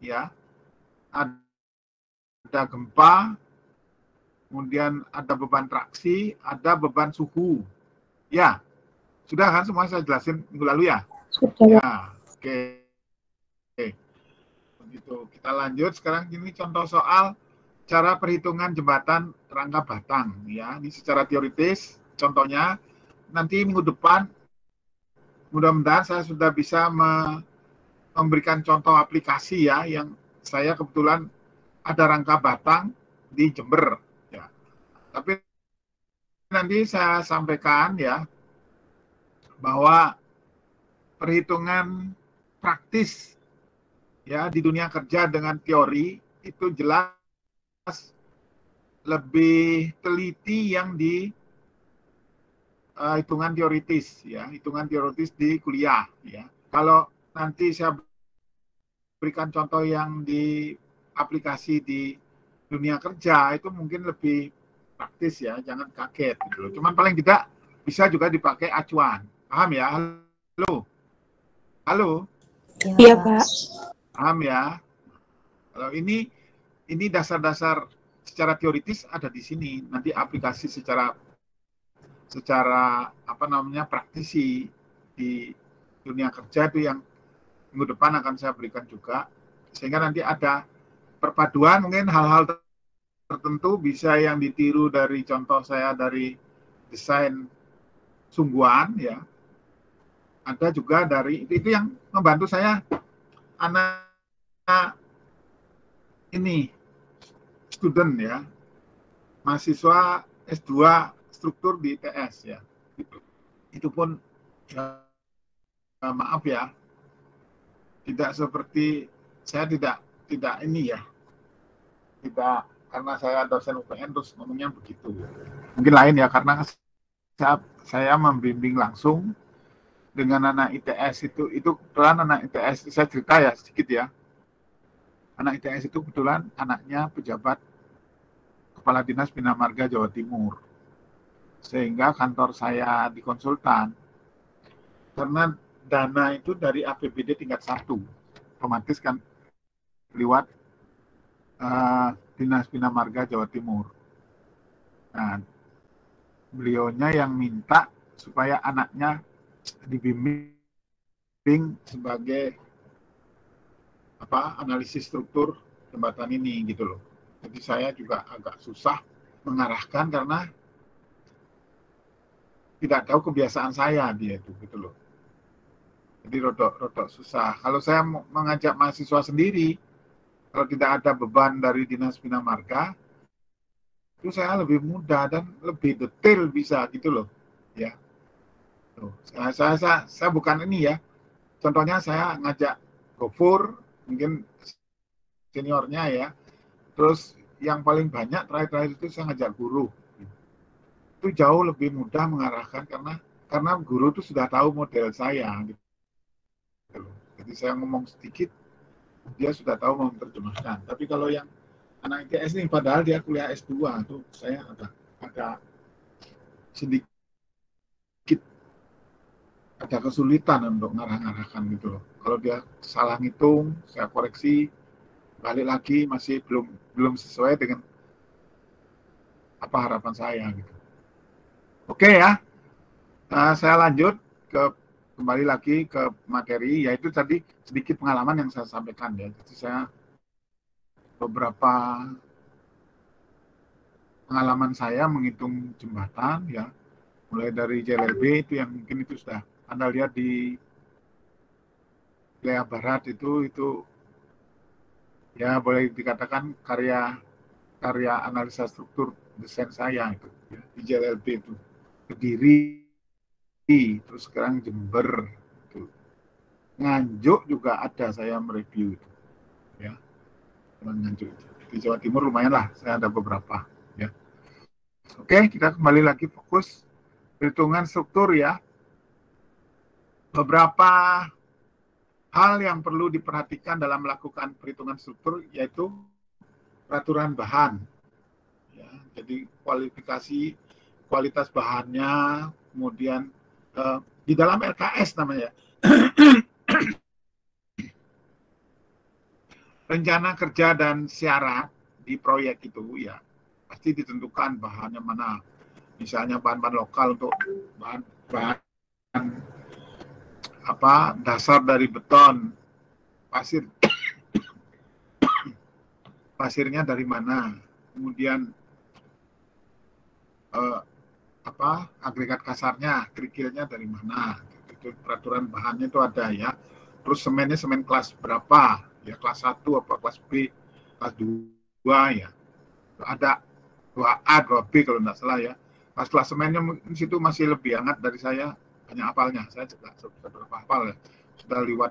ya, ada gempa, kemudian ada beban traksi, ada beban suhu. Ya, sudah kan semua saya jelasin minggu lalu ya? Sudah. Ya, oke. Begitu. Kita lanjut sekarang ini contoh soal cara perhitungan jembatan rangka batang ya. Ini secara teoritis. Contohnya nanti minggu depan mudah-mudahan saya sudah bisa memberikan contoh aplikasi ya, yang saya kebetulan ada rangka batang di Jember ya. Tapi nanti saya sampaikan ya bahwa perhitungan praktis ya di dunia kerja dengan teori itu jelas lebih teliti yang di hitungan teoritis ya, hitungan teoritis di kuliah ya. Kalau nanti saya berikan contoh yang di aplikasi di dunia kerja itu mungkin lebih praktis ya, jangan kaget gitu loh. Cuman paling tidak bisa juga dipakai acuan. Paham ya? Halo? Halo? Iya, Pak. Paham ya? Kalau ini dasar-dasar secara teoritis ada di sini. Nanti aplikasi secara apa namanya praktisi di dunia kerja itu yang minggu depan akan saya berikan juga, sehingga nanti ada perpaduan mungkin hal-hal tertentu bisa yang ditiru dari contoh saya dari desain sungguhan ya, ada juga dari itu yang membantu saya anak ini student ya, mahasiswa S2 struktur di ITS ya. Itu pun ya, maaf ya, tidak seperti saya tidak ini ya, tidak karena saya dosen UPN terus ngomongnya begitu. Mungkin lain ya, karena saya membimbing langsung dengan anak ITS itu kebetulan anak ITS, saya cerita ya sedikit ya. Anak ITS itu kebetulan anaknya pejabat Kepala Dinas Bina Marga Jawa Timur. Sehingga kantor saya di konsultan, karena dana itu dari APBD tingkat 1, otomatis kan lewat Dinas Bina Marga Jawa Timur. Nah, beliaunya yang minta supaya anaknya dibimbing sebagai analisis struktur jembatan ini gitu loh. Jadi saya juga agak susah mengarahkan karena tidak tahu kebiasaan saya dia itu gitu loh. Jadi rodok susah. Kalau saya mengajak mahasiswa sendiri, kalau tidak ada beban dari Dinas Bina Marga, itu saya lebih mudah dan lebih detail bisa gitu loh. Ya. Tuh, saya bukan ini ya. Contohnya saya ngajak Gofur, mungkin seniornya ya. Terus yang paling banyak terakhir itu saya ngajak guru. Itu jauh lebih mudah mengarahkan karena guru itu sudah tahu model saya gitu. Jadi saya ngomong sedikit, dia sudah tahu mau menerjemahkan. Tapi kalau yang anak ITS ini padahal dia kuliah S2 tuh saya agak sedikit ada kesulitan untuk ngarah-ngarahkan gitu loh. Kalau dia salah ngitung, saya koreksi, balik lagi masih belum sesuai dengan apa harapan saya gitu. Oke ya, saya lanjut kembali lagi ke materi, yaitu tadi sedikit pengalaman yang saya sampaikan ya. Jadi saya beberapa pengalaman saya menghitung jembatan ya, mulai dari JLB itu yang mungkin itu sudah Anda lihat di wilayah barat itu ya boleh dikatakan karya analisa struktur desain saya itu ya, di JLB itu. Kediri, terus sekarang Jember, itu. Nganjuk juga ada saya mereview itu, ya. Nganjuk di Jawa Timur lumayan lah, saya ada beberapa, ya. Oke, kita kembali lagi fokus perhitungan struktur ya. Beberapa hal yang perlu diperhatikan dalam melakukan perhitungan struktur yaitu peraturan bahan, ya. Jadi kualitas bahannya, kemudian di dalam LKS namanya rencana kerja dan syarat di proyek itu ya pasti ditentukan bahannya mana. Misalnya bahan-bahan lokal untuk bahan apa dasar dari beton, pasir pasirnya dari mana, kemudian apa agregat kasarnya, kerikilnya dari mana, itu peraturan bahannya itu ada ya. Terus semennya semen kelas berapa ya, kelas 1 apa kelas B, kelas 2 ya, ada 2A 2B kalau tidak salah ya. Kelas semennya di situ masih lebih hangat dari saya, banyak hafalnya, saya juga berapa hafal ya, sudah lewat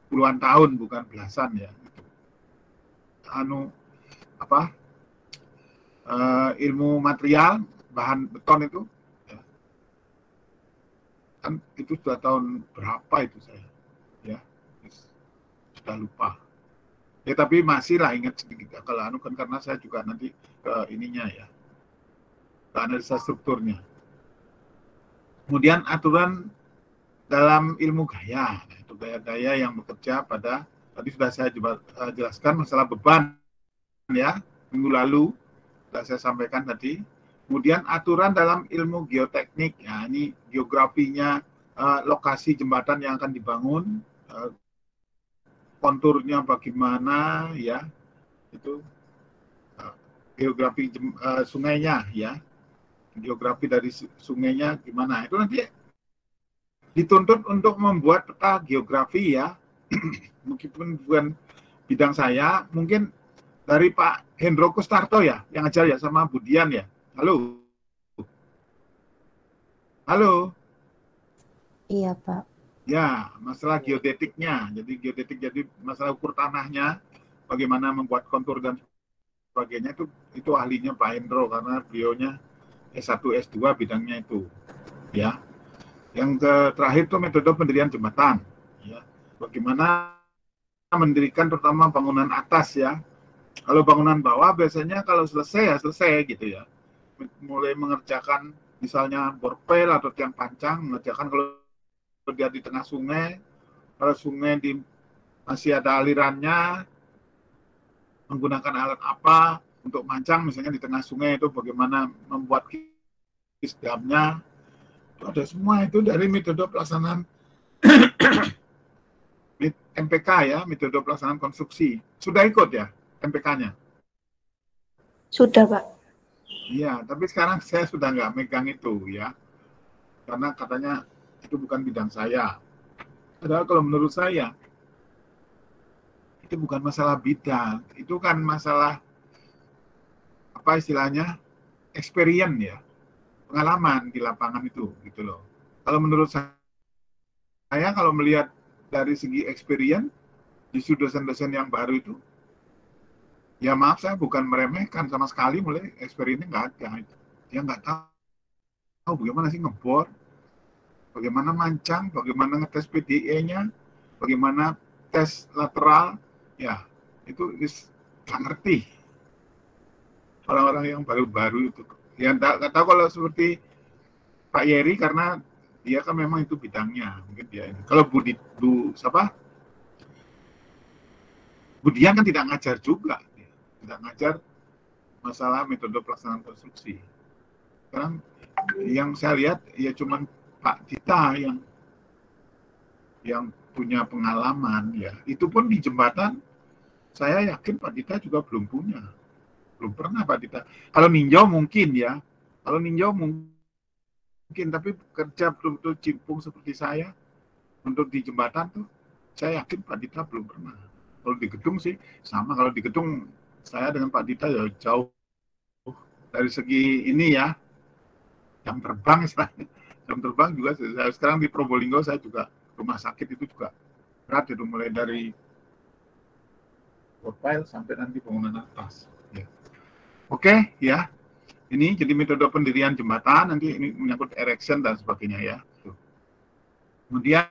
puluhan tahun bukan belasan ya. Apa ilmu material bahan beton itu ya, kan itu sudah tahun berapa itu saya ya, sudah lupa ya, tapi masih lah ingat sedikit kalau kan karena saya juga nanti ke ininya ya, ke analisa strukturnya. Kemudian aturan dalam ilmu gaya, nah, itu gaya-gaya yang bekerja pada tadi sudah saya jelaskan masalah beban ya, minggu lalu sudah saya sampaikan tadi. Kemudian aturan dalam ilmu geoteknik, ya ini geografinya, lokasi jembatan yang akan dibangun, konturnya bagaimana ya, itu geografi sungainya ya, geografi dari sungainya gimana, itu nanti dituntut untuk membuat peta geografi ya. Meskipun bukan bidang saya, mungkin dari Pak Hendro Kustarto ya, yang ajar ya sama Budian ya. Halo. Halo. Iya, Pak. Ya, masalah geodetiknya. Jadi geodetik, jadi masalah ukur tanahnya, bagaimana membuat kontur dan sebagainya, itu ahlinya Pak Hendro karena beliaunya S1 S2 bidangnya itu. Ya. Yang terakhir itu metode pendirian jembatan. Ya. Bagaimana mendirikan terutama bangunan atas ya. Kalau bangunan bawah biasanya kalau selesai ya selesai gitu ya. Mulai mengerjakan misalnya borpel atau tiang pancang, mengerjakan kalau dia di tengah sungai, kalau sungai masih ada alirannya, menggunakan alat apa untuk mancang misalnya di tengah sungai, itu bagaimana membuat kisdamnya, itu ada semua itu dari metode pelaksanaan MPK ya, metode pelaksanaan konstruksi. Sudah ikut ya MPK-nya? Sudah, Pak. Iya, tapi sekarang saya sudah nggak megang itu ya, karena katanya itu bukan bidang saya. Padahal kalau menurut saya itu bukan masalah bidang, itu kan masalah apa istilahnya experience ya, pengalaman di lapangan itu gitu loh. Kalau menurut saya kalau melihat dari segi experience justru dosen-dosen yang baru itu, ya maaf saya bukan meremehkan sama sekali, mulai experience-nya nggak ada. Dia nggak tahu bagaimana sih ngebor, bagaimana mancang, bagaimana ngetes PDE-nya, bagaimana tes lateral, ya itu nggak ngerti. Orang-orang yang baru-baru itu, ya nggak tahu kalau seperti Pak Yeri karena dia kan memang itu bidangnya, mungkin dia ini. Kalau Budian kan tidak ngajar juga, tidak ngajar masalah metode pelaksanaan konstruksi. Sekarang yang saya lihat ya cuman Pak Dita yang punya pengalaman ya. Itu pun di jembatan saya yakin Pak Dita juga belum punya. Belum pernah Pak Dita. Kalau ninjau mungkin ya. Kalau ninjau mungkin, tapi kerja betul-betul cimpung seperti saya untuk di jembatan tuh saya yakin Pak Dita belum pernah. Kalau di gedung sih sama. Kalau di gedung saya dengan Pak Dita ya jauh dari segi ini ya, jam terbang istilahnya. Jam terbang juga saya sekarang di Probolinggo, saya juga rumah sakit itu juga berat itu, mulai dari profile sampai nanti bangunan atas ya. Oke ya, ini jadi metode pendirian jembatan, nanti ini menyangkut erection dan sebagainya ya. Kemudian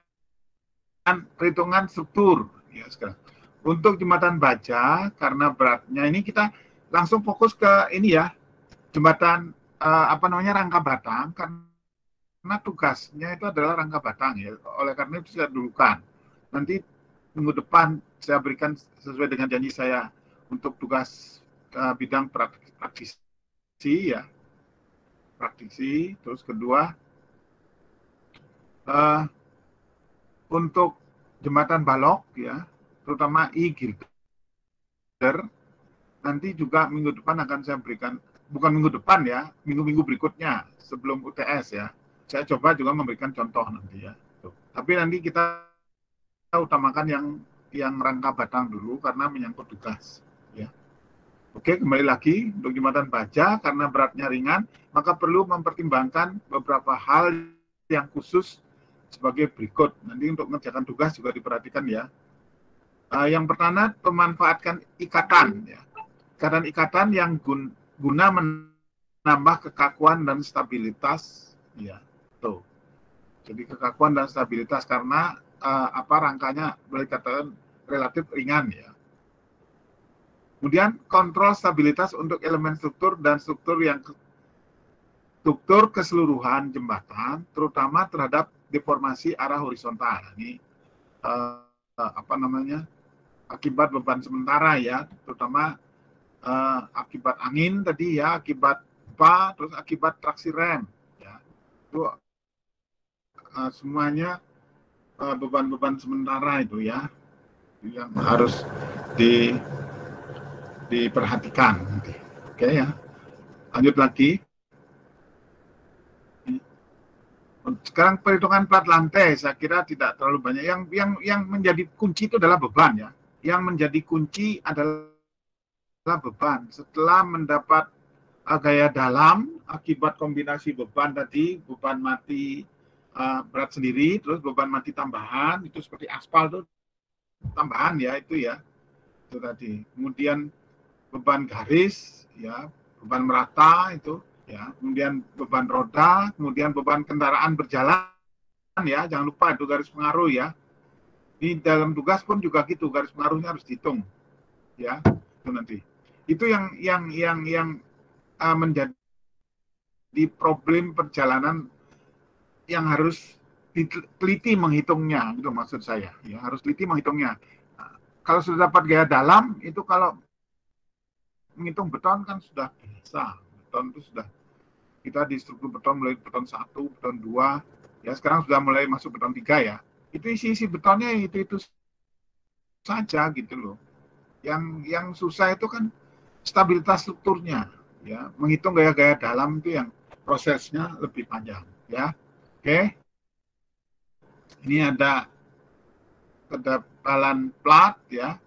perhitungan struktur ya. Sekarang untuk jembatan baja karena beratnya ini kita langsung fokus ke ini ya, jembatan rangka batang, karena tugasnya itu adalah rangka batang ya. Oleh karena itu saya dulukan. Nanti minggu depan saya berikan sesuai dengan janji saya untuk tugas bidang praktisi ya, praktisi. Terus kedua untuk jembatan balok ya, terutama girder, nanti juga minggu depan akan saya berikan, bukan minggu depan ya, minggu-minggu berikutnya sebelum UTS ya, saya coba juga memberikan contoh nanti ya. Tuh. Tapi nanti kita utamakan yang rangka batang dulu karena menyangkut tugas ya. Oke, kembali lagi untuk jembatan baja karena beratnya ringan, maka perlu mempertimbangkan beberapa hal yang khusus sebagai berikut. Nanti untuk mengerjakan tugas juga diperhatikan ya. Yang pertama, pemanfaatkan ikatan ya. Ikatan yang guna menambah kekakuan dan stabilitas ya. Tuh. Jadi kekakuan dan stabilitas karena rangkanya boleh katakan relatif ringan ya. Kemudian kontrol stabilitas untuk elemen struktur dan struktur keseluruhan jembatan, terutama terhadap deformasi arah horizontal. Ini akibat beban sementara ya, terutama akibat angin tadi ya, akibat terus akibat traksi rem ya. Itu semuanya beban-beban sementara itu ya, yang harus diperhatikan nanti. Oke ya. Lanjut lagi. Sekarang perhitungan plat lantai saya kira tidak terlalu banyak. Yang menjadi kunci itu adalah beban ya. Yang menjadi kunci adalah beban. Setelah mendapat gaya dalam akibat kombinasi beban tadi, beban mati berat sendiri, terus beban mati tambahan, itu seperti aspal tuh tambahan ya itu ya. Itu tadi. Kemudian beban garis ya, beban merata itu ya, kemudian beban roda, kemudian beban kendaraan berjalan ya, jangan lupa itu garis pengaruh ya. Di dalam tugas pun juga gitu, garis pengaruhnya harus dihitung ya, itu nanti. Itu yang menjadi problem perjalanan yang harus diteliti menghitungnya, gitu maksud saya ya, harus teliti menghitungnya. Nah, kalau sudah dapat gaya dalam itu, kalau menghitung beton kan sudah biasa. Beton itu sudah, kita di struktur beton mulai beton 1, beton 2, ya sekarang sudah mulai masuk beton 3 ya. Itu isi betonnya itu saja gitu loh. Yang susah itu kan stabilitas strukturnya ya. Menghitung gaya-gaya dalam itu yang prosesnya lebih panjang ya. Oke. Ini ada ketebalan plat ya.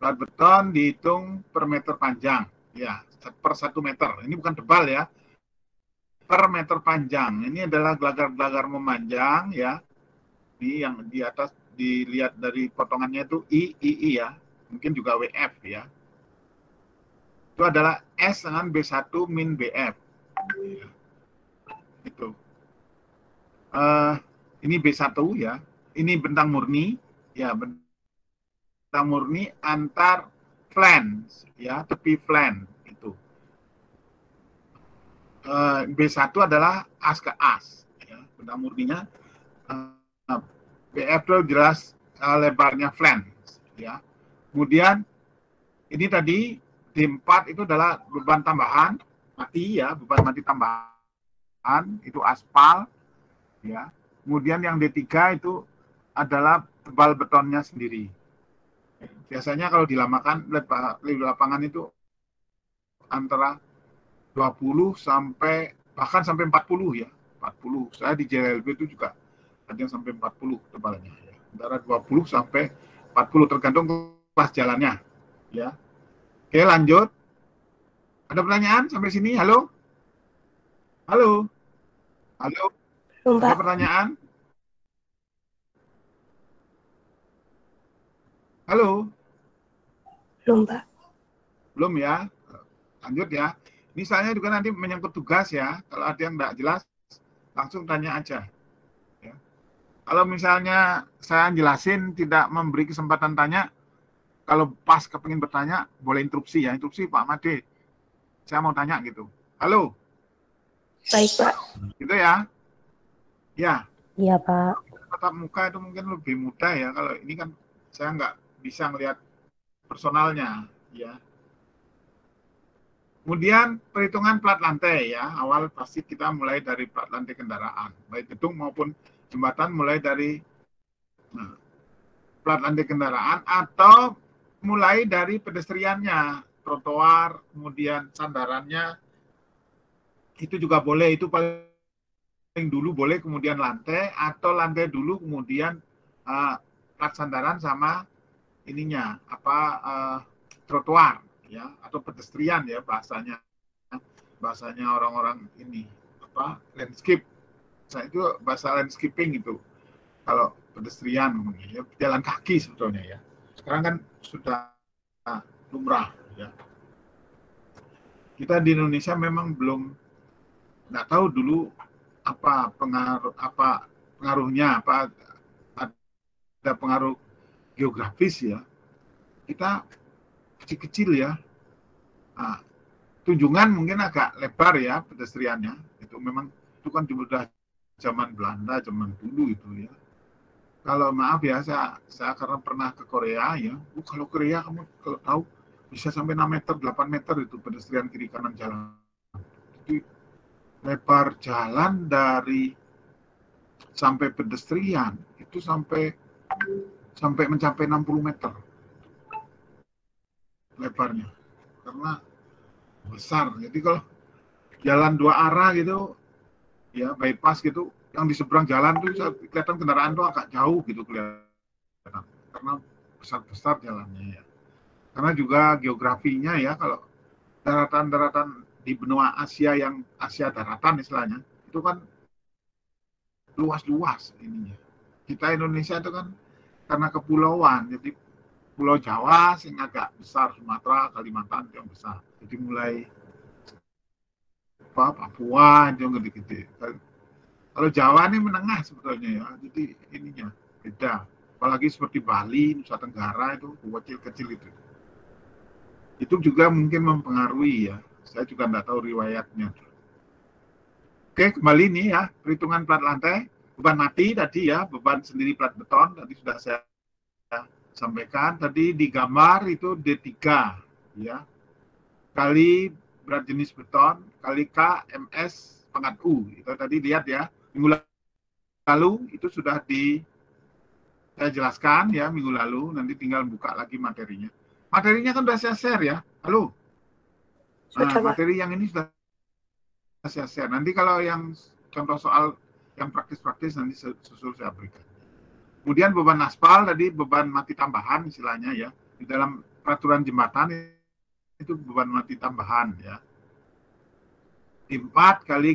Plat beton dihitung per meter panjang ya, per 1 meter. Ini bukan tebal ya, per meter panjang. Ini adalah gelagar-gelagar memanjang ya. Ini yang di atas dilihat dari potongannya itu I ya, mungkin juga WF ya. Itu adalah S dengan B1 min BF ya. Itu ini B1 ya, ini bentang murni ya, bentang murni antar flange ya, tepi flange itu. B1 adalah as ke as ya, bentang murninya. BF itu jelas lebarnya flange ya. Kemudian ini tadi D4 itu adalah beban tambahan mati ya, beban mati tambahan itu aspal ya. Kemudian yang D3 itu adalah tebal betonnya sendiri. Biasanya kalau di lapangan itu antara 20 sampai bahkan sampai 40 ya. 40. Saya di JLB itu juga ada yang sampai 40 tebalnya ya. Antara 20 sampai 40 tergantung kelas jalannya ya. Oke, lanjut. Ada pertanyaan sampai sini? Halo? Halo? Halo? Ada pertanyaan? Halo? Belum, Pak. Belum ya? Lanjut ya. Misalnya juga nanti menyangkut tugas ya. Kalau ada yang tidak jelas, langsung tanya aja. Ya. Kalau misalnya saya jelasin tidak memberi kesempatan tanya, kalau pas kepingin bertanya, boleh interupsi ya. Interupsi Pak Made. Saya mau tanya gitu. Halo? Baik, Pak. Gitu ya? Ya. Iya, Pak. Tatap muka itu mungkin lebih mudah ya. Kalau ini kan saya bisa ngelihat personalnya, ya. Kemudian perhitungan plat lantai, ya. Awal pasti kita mulai dari plat lantai kendaraan, baik gedung maupun jembatan, mulai dari plat lantai kendaraan atau mulai dari pedestriannya, trotoar, kemudian sandarannya, itu juga boleh. Itu paling dulu boleh, kemudian lantai, atau lantai dulu kemudian plat sandaran sama ininya trotoar, ya, atau pedestrian, ya, bahasanya orang-orang ini landscape. Nah, itu bahasa landscaping itu kalau pedestrian, ya, jalan kaki sebetulnya, ya. Sekarang kan sudah lumrah, ya. Kita di Indonesia memang belum, nggak tahu dulu pengaruhnya, ada pengaruh geografis, ya. Kita kecil-kecil, ya. Tunjungan mungkin agak lebar, ya, pedestriannya. Itu memang, itu kan sudah zaman Belanda, zaman dulu itu, ya. Kalau maaf, ya, saya karena pernah ke Korea, ya. Kalau Korea kamu kalau tahu bisa sampai 6 meter, 8 meter itu pedestrian kiri kanan jalan. Jadi lebar jalan dari sampai pedestrian itu sampai mencapai 60 meter lebarnya, karena besar. Jadi kalau jalan dua arah gitu, ya, bypass gitu, yang di seberang jalan tuh kelihatan kendaraan tuh agak jauh gitu kelihatan, karena besar-besar jalannya, ya. Karena juga geografinya, ya, kalau daratan-daratan di benua Asia, yang Asia daratan istilahnya, itu kan luas-luas ininya. Kita Indonesia itu kan karena kepulauan, jadi Pulau Jawa sing agak besar, Sumatera, Kalimantan yang besar. Jadi mulai Papua itu gede-gede. Kalau Jawa ini menengah sebetulnya, ya. Jadi ininya beda. Apalagi seperti Bali, Nusa Tenggara itu kecil-kecil itu. Itu juga mungkin mempengaruhi, ya. Saya juga nggak tahu riwayatnya. Oke, kembali nih, ya, perhitungan plat lantai. Beban mati tadi, ya, beban sendiri plat beton tadi sudah saya sampaikan. Tadi di gambar itu D3, ya, kali berat jenis beton kali K MS pangkat U. Itu tadi lihat, ya, minggu lalu itu sudah saya jelaskan, ya, minggu lalu. Nanti tinggal buka lagi materinya. Materinya kan sudah saya share, ya. Halo. Nah, materi yang ini sudah saya share. Nanti kalau yang contoh soal yang praktis-praktis nanti susul saya berikan. Kemudian beban aspal tadi beban mati tambahan istilahnya, ya. Di dalam peraturan jembatan itu beban mati tambahan, ya. 4 kali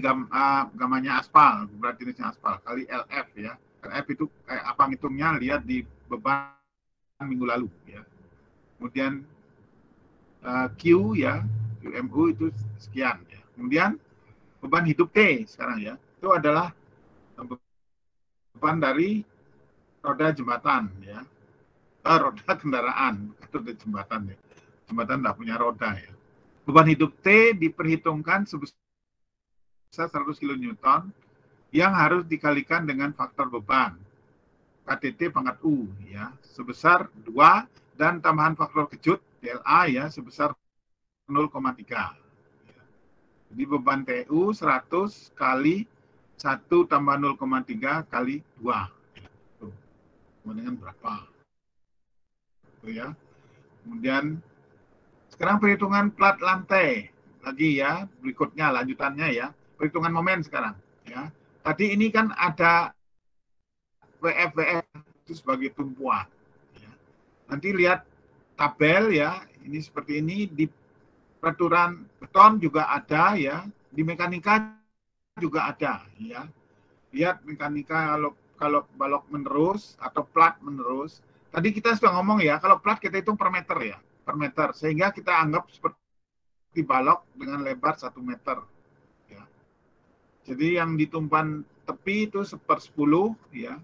gamanya aspal, berat jenisnya aspal, kali LF, ya. LF itu apa ngitungnya, lihat di beban minggu lalu, ya. Kemudian Q, ya, QMU itu sekian, ya. Kemudian beban hidup T sekarang, ya, itu adalah beban dari roda jembatan, ya, roda kendaraan, roda jembatan, ya. Jembatan tidak punya roda, ya. Beban hidup T diperhitungkan sebesar 100 kN yang harus dikalikan dengan faktor beban KTT pangkat U, ya, sebesar 2 dan tambahan faktor kejut DLA, ya, sebesar 0,3. Ya. Jadi beban TU 100 kali 1 tambah 0,3 kali 2. Tuh. Kemudian berapa? Tuh, ya. Kemudian sekarang perhitungan plat lantai lagi, ya, berikutnya lanjutannya, ya, perhitungan momen sekarang, ya. Tadi ini kan ada WF itu sebagai tumpuan, ya. Nanti lihat tabel, ya, ini seperti ini. Di peraturan beton juga ada, ya, di mekanika juga ada, ya. Lihat mekanika kalau balok menerus atau plat menerus. Tadi kita sudah ngomong, ya, kalau plat kita hitung per meter, ya, per meter, sehingga kita anggap seperti balok dengan lebar 1 meter, ya. Jadi yang di tumpuan tepi itu 1/10, ya,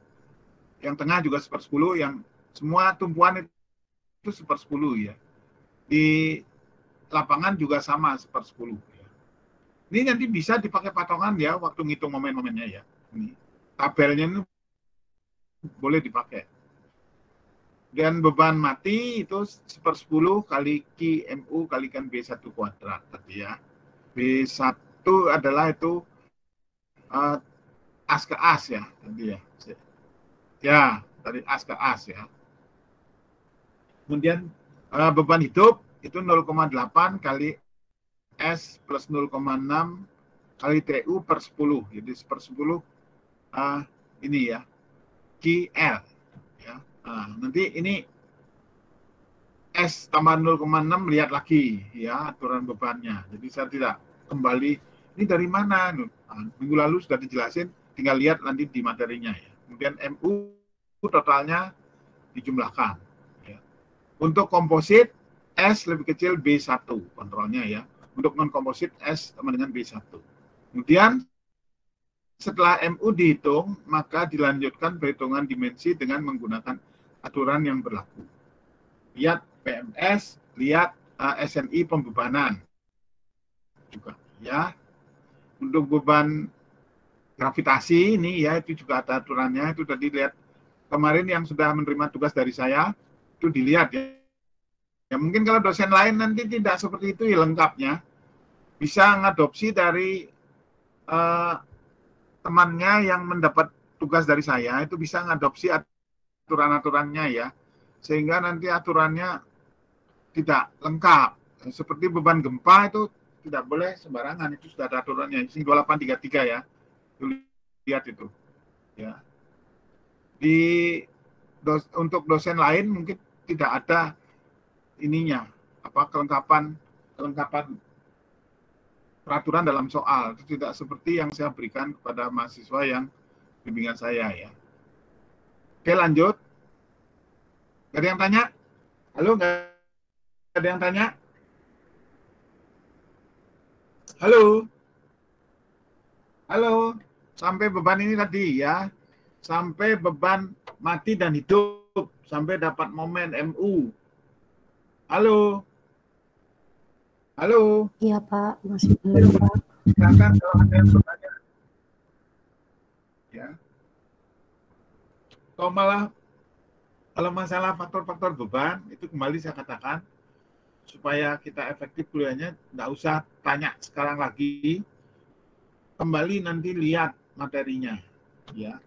yang tengah juga 1/10, yang semua tumpuan itu 1/10, ya. Di lapangan juga sama 1/10, ya. Ini nanti bisa dipakai patokan, ya, waktu ngitung momen-momennya, ya. Ini tabelnya ini boleh dipakai. Dan beban mati itu 1/10 kali Q MU kalikan B1 kuadrat tadi ya. B1 adalah itu as ke as ya tadi ya. Ya, dari as ke as ya. Kemudian beban hidup itu 0,8 kali S plus 0,6 kali TU per 10. Jadi 1/10 ini ya, QL. Ya. Nah, nanti ini S tambah 0,6 lihat lagi ya aturan bebannya. Jadi saya tidak kembali ini dari mana. Nah, minggu lalu sudah dijelasin, tinggal lihat nanti di materinya ya. Kemudian MU totalnya dijumlahkan. Ya. Untuk komposit S lebih kecil B1 kontrolnya ya. Untuk non komposit S sama dengan B1. Kemudian setelah MU dihitung, maka dilanjutkan perhitungan dimensi dengan menggunakan aturan yang berlaku. Lihat PMS, lihat SNI pembebanan juga ya. Untuk beban gravitasi ini ya itu juga ada aturannya. Itu tadi lihat kemarin yang sudah menerima tugas dari saya itu dilihat ya. Ya mungkin kalau dosen lain nanti tidak seperti itu ya lengkapnya. Bisa ngadopsi dari temannya yang mendapat tugas dari saya itu bisa ngadopsi aturan-aturannya ya. Sehingga nanti aturannya tidak lengkap. Seperti beban gempa itu tidak boleh sembarangan, itu sudah ada aturannya. Ini 2833 ya. Lihat itu. Ya. Untuk dosen lain mungkin tidak ada ininya, kelengkapan peraturan dalam soal. Itu tidak seperti yang saya berikan kepada mahasiswa yang bimbingan saya ya. Oke, lanjut. Gak ada yang tanya? Halo, gak ada yang tanya? Halo? Halo? Sampai beban ini tadi ya. Sampai beban mati dan hidup. Sampai dapat momen MU. Halo? Halo? Iya Pak, masih belum Pak. Silakan kalau ada yang bertanya. Ya. Kalau malah kalau masalah faktor-faktor beban, itu kembali saya katakan, supaya kita efektif kuliahnya, nggak usah tanya sekarang lagi, kembali nanti lihat materinya. Ya.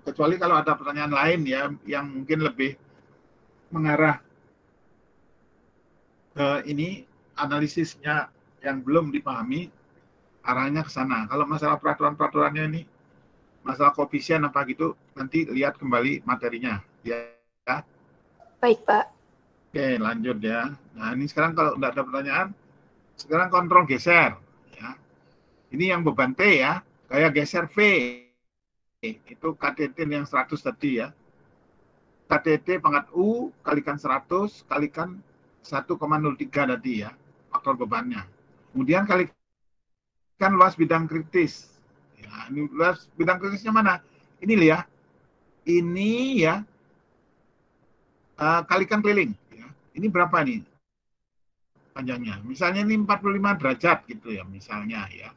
Kecuali kalau ada pertanyaan lain ya, yang mungkin lebih mengarah ke ini, analisisnya yang belum dipahami, arahnya ke sana. Kalau masalah peraturan-peraturannya ini, masalah koefisien apa gitu, nanti lihat kembali materinya. Ya. Baik Pak. Oke, lanjut ya. Nah, ini sekarang kalau tidak ada pertanyaan, sekarang kontrol geser. Ya. Ini yang beban T ya, kayak geser V. Itu KTT yang 100 tadi ya. KTT pangkat U kalikan 100 kalikan 1,03 tadi ya, faktor bebannya. Kemudian kalikan luas bidang kritis. Ya, ini luas bidang kritisnya mana? Ini ya. Ini ya. Kalikan keliling. Ya. Ini berapa nih panjangnya? Misalnya ini 45 derajat gitu ya, misalnya ya.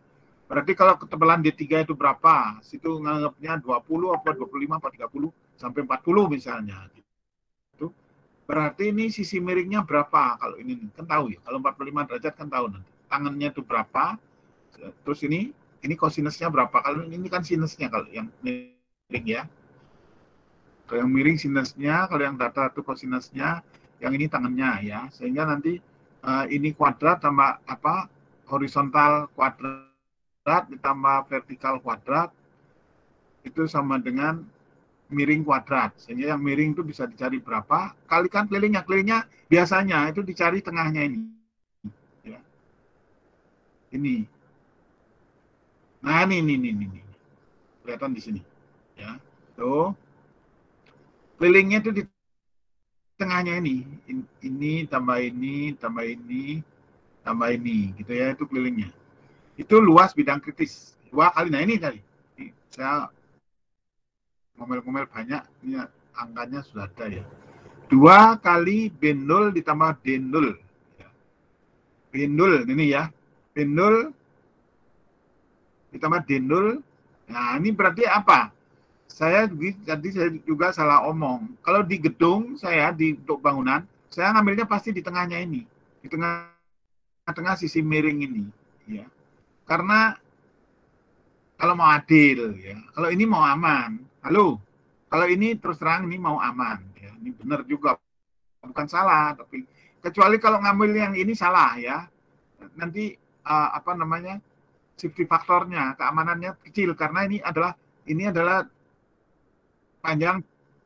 Berarti kalau ketebalan D3 itu berapa? Situ nganggapnya 20 apa 25 apa 30 sampai 40 misalnya. Gitu. Berarti ini sisi miringnya berapa? Kalau ini kan tahu ya. Kalau 45 derajat kan tahu nanti. Tangannya itu berapa? Terus ini kosinusnya berapa? Kalau ini kan sinusnya kalau yang miring ya. Kalau yang miring sinusnya, kalau yang datar itu kosinusnya, yang ini tangannya ya. Sehingga nanti ini kuadrat tambah horizontal kuadrat ditambah vertikal kuadrat itu sama dengan miring kuadrat. Sehingga yang miring itu bisa dicari berapa, kalikan kelilingnya. Kelilingnya biasanya itu dicari tengahnya ini. Ya. Ini. Nah, ini. Kelihatan di sini. Ya. Tuh. Kelilingnya itu di tengahnya ini. Ini tambah ini, tambah ini, tambah ini. Gitu ya, itu kelilingnya. Itu luas bidang kritis. 2 kali. Nah, ini tadi. Saya ngomel-ngomel banyak. Ini angkanya sudah ada ya. 2 kali B0 ditambah D0. Ya. B0 ini ya. B0 ditambah D0. Nah, ini berarti apa? Tadi saya juga salah omong. Kalau di gedung saya untuk bangunan, saya ngambilnya pasti di tengahnya ini, di tengah sisi miring ini, ya. Karena kalau mau adil, ya. Kalau ini mau aman, halo. Kalau ini terus terang ini mau aman, ya. Ini benar juga, bukan salah, tapi kecuali kalau ngambil yang ini salah, ya. Nanti apa namanya, safety faktornya, keamanannya kecil karena ini adalah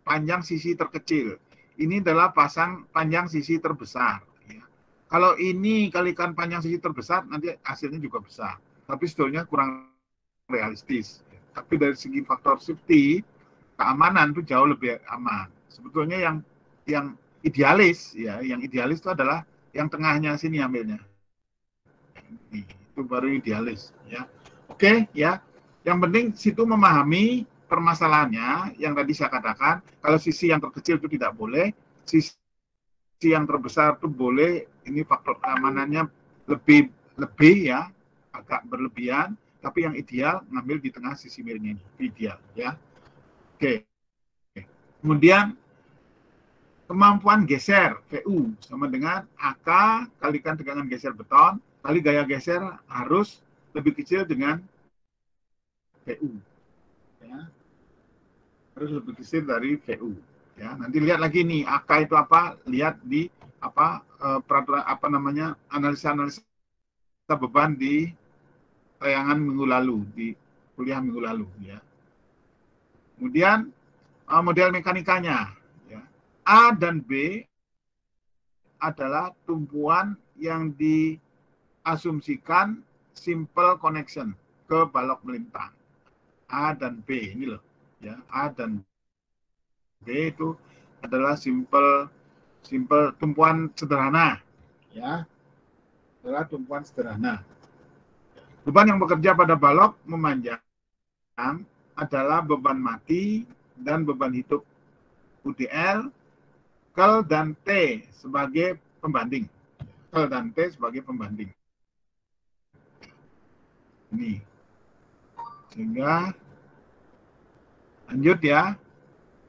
panjang sisi terkecil. Ini adalah pasang panjang sisi terbesar. Ya. Kalau ini kalikan panjang sisi terbesar, nanti hasilnya juga besar. Tapi sebetulnya kurang realistis. Tapi dari segi faktor safety, keamanan itu jauh lebih aman. Sebetulnya yang idealis, ya, yang idealis itu adalah yang tengahnya sini ambilnya. Itu baru idealis, ya. Oke, ya. Yang penting situ memahami permasalahannya yang tadi saya katakan, kalau sisi yang terkecil itu tidak boleh, sisi yang terbesar itu boleh, ini faktor keamanannya lebih ya, agak berlebihan, tapi yang ideal ngambil di tengah sisi miring ini, ideal ya. Oke. Kemudian kemampuan geser VU sama dengan AK kalikan tegangan geser beton kali gaya geser harus lebih kecil dengan VU. Ya. Harus lebih kecil dari VU. Ya, nanti lihat lagi nih AK itu apa? Lihat di peraturan analisa beban di tayangan minggu lalu, di kuliah minggu lalu, ya. Kemudian model mekanikanya, ya. A dan B adalah tumpuan yang diasumsikan simple connection ke balok melintang. A dan B ini loh, ya. A dan B itu adalah simple tumpuan sederhana, ya. Adalah tumpuan sederhana. Beban yang bekerja pada balok memanjang adalah beban mati dan beban hidup UDL, Kel dan T sebagai pembanding. Kel dan T sebagai pembanding. Ini. Sehingga lanjut ya.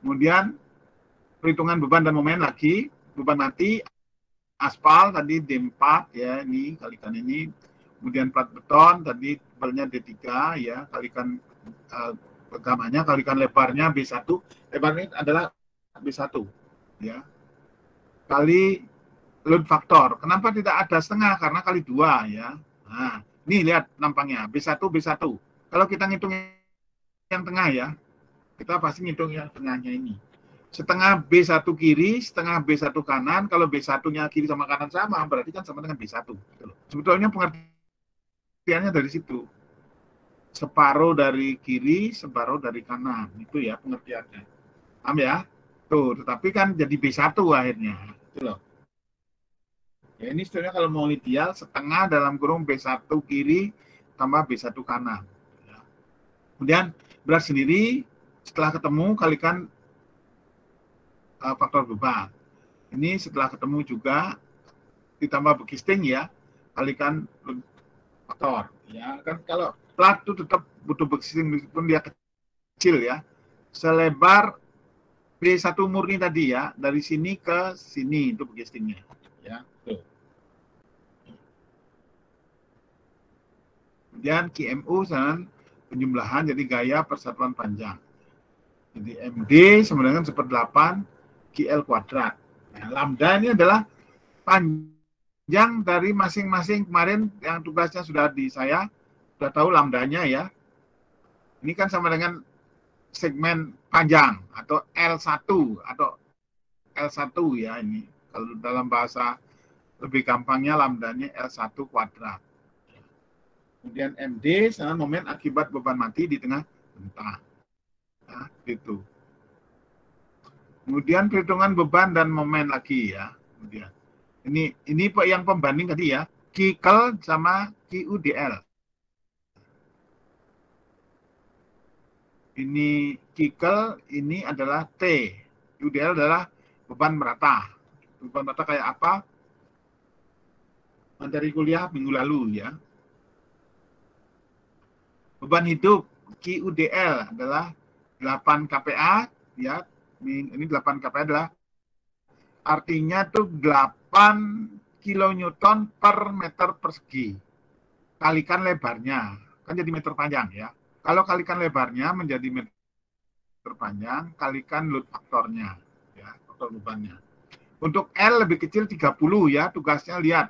Kemudian perhitungan beban dan momen lagi. Beban mati aspal tadi D4 ya, ini kalikan ini. Kemudian plat beton tadi tebalnya D3 ya, kalikan gamanya, kalikan lebarnya B1. Lebar ini adalah B1 ya. Kali load faktor. Kenapa tidak ada setengah? Karena kali 2 ya. Nah, ini lihat nampaknya B1 Kalau kita ngitung yang tengah ya, kita pasti ngitung yang tengahnya ini. Setengah B1 kiri, setengah B1 kanan. Kalau B1-nya kiri sama kanan sama, berarti kan sama dengan B1. Sebetulnya pengertiannya dari situ. Separuh dari kiri, separuh dari kanan. Itu ya pengertiannya. Paham ya? Tuh, tetapi kan jadi B1 akhirnya. Itu loh. Ya, ini sebetulnya kalau mau ideal, setengah dalam kurung B1 kiri tambah B1 kanan. Ya. Kemudian berat sendiri, setelah ketemu kalikan faktor beban. Ini setelah ketemu juga ditambah bekisting ya, kalikan faktor. Ya, kan kalau plat itu tetap butuh bekisting meskipun dia kecil ya. Selebar B1 murni tadi ya, dari sini ke sini itu bekistingnya. Ya, tuh. Kemudian QMU dan penjumlahan jadi gaya persatuan panjang. Jadi MD sama dengan 1/8 QL kuadrat. Nah, lambda ini adalah panjang dari masing-masing kemarin yang tugasnya sudah saya sudah tahu lambdanya ya. Ini kan sama dengan segmen panjang atau L1 atau L1 ya ini. Kalau dalam bahasa lebih gampangnya lambdanya L1 kuadrat. Kemudian MD sama momen akibat beban mati di tengah bentang. Nah, itu. Kemudian perhitungan beban dan momen lagi ya. Kemudian ini yang pembanding tadi ya, QL sama QUDL. Ini QL ini adalah T, UDL adalah beban merata. Beban merata kayak apa? Materi kuliah minggu lalu ya. Beban hidup QUDL adalah 8 kPa, ya, ini 8 kPa adalah artinya tuh 8 kilonewton per meter persegi. Kalikan lebarnya, kan jadi meter panjang ya. Kalau kalikan lebarnya menjadi meter panjang, kalikan load faktornya, ya, faktor bebannya. Untuk L lebih kecil 30 ya, tugasnya lihat.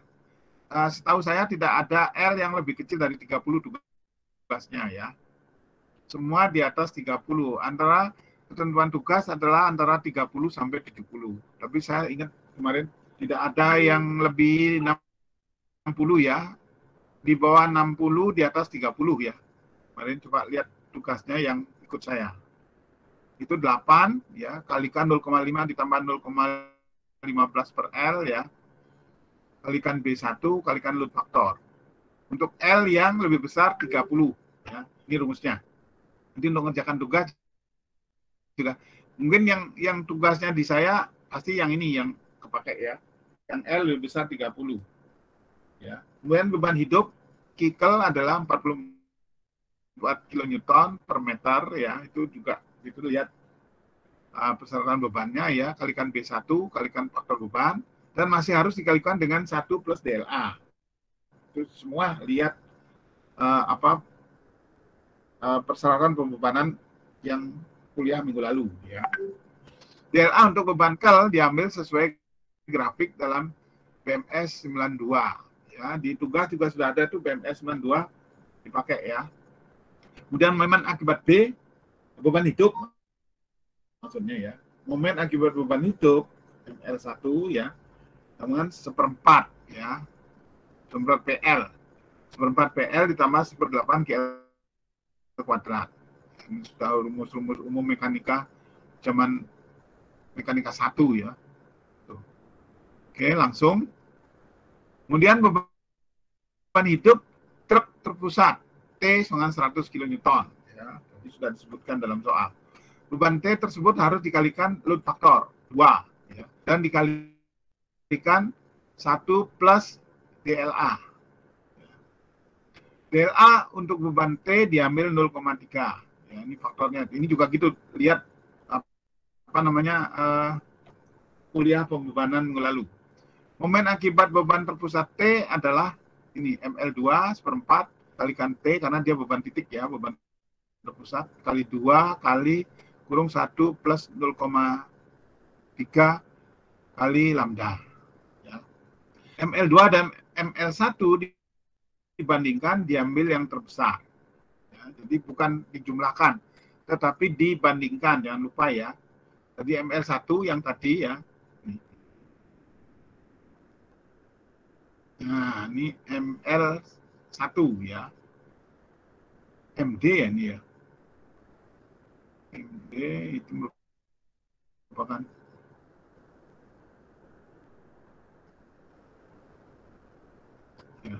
Setahu saya tidak ada L yang lebih kecil dari 30 tugasnya ya. Semua di atas 30. Antara ketentuan tugas adalah antara 30 sampai 70. Tapi saya ingat kemarin tidak ada yang lebih 60 ya. Di bawah 60, di atas 30 ya. Kemarin coba lihat tugasnya yang ikut saya. Itu 8 ya, kalikan 0,5 ditambah 0,15 per L ya. Kalikan B1, kalikan load faktor. Untuk L yang lebih besar 30 ya. Ini rumusnya. Jadi untuk mengerjakan tugas juga mungkin yang tugasnya di saya pasti yang ini yang kepake ya. Yang L lebih besar 30. Ya. Kemudian beban hidup Kikel adalah 44 kilonewton per meter ya. Itu juga itu lihat persyaratan bebannya ya, kalikan B1, kalikan faktor beban dan masih harus dikalikan dengan 1 plus DLA. Itu semua lihat persyaratan pembebanan yang kuliah minggu lalu ya. DLA untuk beban kel diambil sesuai grafik dalam BMS 92 ya. Di tugas juga sudah ada tuh BMS 92 dipakai ya. Kemudian momen akibat B, beban hidup maksudnya ya. Momen akibat beban hidup ML1 ya. Dengan 1/4 ya. 1/4 PL. 1/4 PL ditambah 1/8 GL kuadrat. Ini sudah rumus-rumus umum mekanika zaman mekanika 1 ya. Tuh. Oke, langsung. Kemudian beban hidup truk terpusat T dengan 100 kN ya. Ini sudah disebutkan dalam soal. Beban T tersebut harus dikalikan load faktor 2 ya, dan dikalikan 1 plus DLA. DLA untuk beban T diambil 0,3. Ya, ini faktornya. Ini juga gitu. Lihat kuliah pembebanan minggu lalu. Momen akibat beban terpusat T adalah ini ML2 1/4 kalikan T karena dia beban titik ya, beban terpusat kali 2 kali kurung 1 plus 0,3 kali lambda. Ya. ML2 dan ML1 dibandingkan diambil yang terbesar. Ya, jadi bukan dijumlahkan, tetapi dibandingkan. Jangan lupa ya. Tadi ML1 yang tadi ya. Nah, ini ML1 ya. MD ya ini ya. MD itu merupakan ya.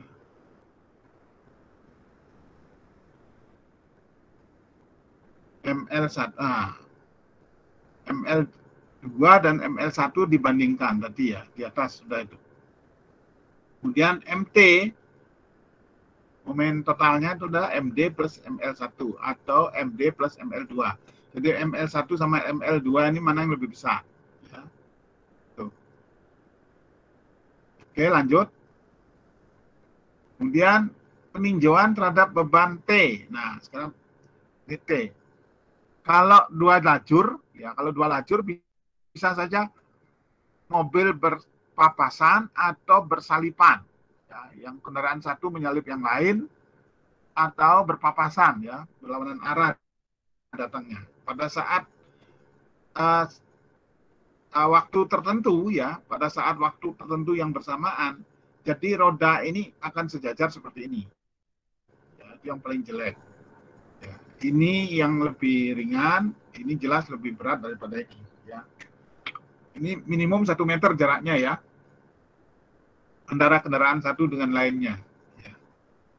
ML1 ML2 dan ML1 dibandingkan tadi ya, di atas sudah itu. Kemudian MT, momen totalnya itu adalah MD plus ML1 atau MD plus ML2. Jadi ML1 sama ML2 ini mana yang lebih besar? Ya. Tuh. Oke, lanjut. Kemudian peninjauan terhadap beban T. Nah, sekarang ini T. Kalau dua lajur, ya kalau dua lajur bisa saja mobil berpapasan atau bersalipan. Ya, yang kendaraan satu menyalip yang lain atau berpapasan ya, berlawanan arah datangnya. Pada saat waktu tertentu ya, pada saat waktu tertentu yang bersamaan, jadi roda ini akan sejajar seperti ini. Ya, itu yang paling jelek. Ya, ini yang lebih ringan, ini jelas lebih berat daripada ini. Ya. Ini minimum 1 meter jaraknya ya, antara kendaraan satu dengan lainnya. Ya.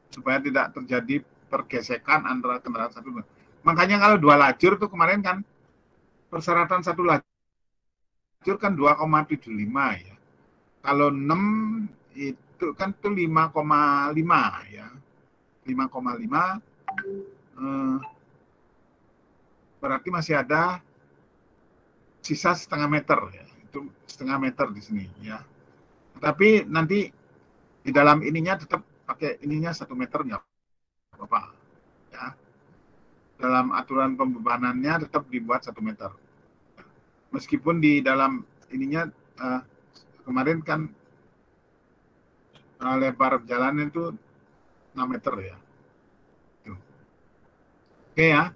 Supaya tidak terjadi pergesekan antara kendaraan satu. Makanya kalau dua lajur tuh kemarin kan persyaratan satu lajur kan 2,75 ya. Kalau 6 itu kan tuh 5,5 ya. 5,5 berarti masih ada sisa setengah meter ya. Itu setengah meter di sini ya. Tapi nanti di dalam ininya tetap pakai ininya 1 meter nggak apa-apa ya. Dalam aturan pembebanannya tetap dibuat 1 meter. Meskipun di dalam ininya kemarin kan lebar jalan itu 6 meter ya. Oke ya.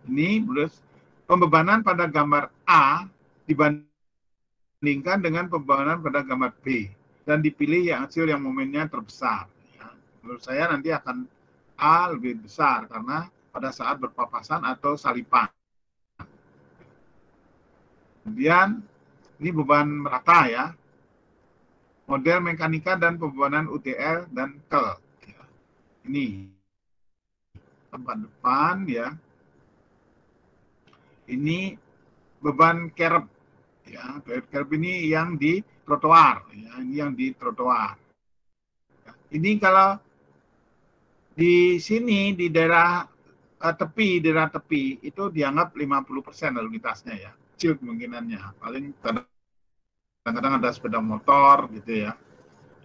Ini terus pembebanan pada gambar A dibandingkan dengan pembebanan pada gambar B dan dipilih yang hasil yang momennya terbesar. Ya. Menurut saya nanti akan A lebih besar karena pada saat berpapasan atau salipan. Kemudian ini beban merata ya. Model mekanika dan pembebanan UTL dan KEL. Ya. Ini tempat depan ya. Ini beban kerb ya. Kerb ini yang di trotoar ya. Ini yang di trotoar. Ya. Ini kalau di sini di daerah daerah tepi itu dianggap 50% lalu lintasnya ya. Kecil kemungkinannya. Paling kadang-kadang ada sepeda motor gitu ya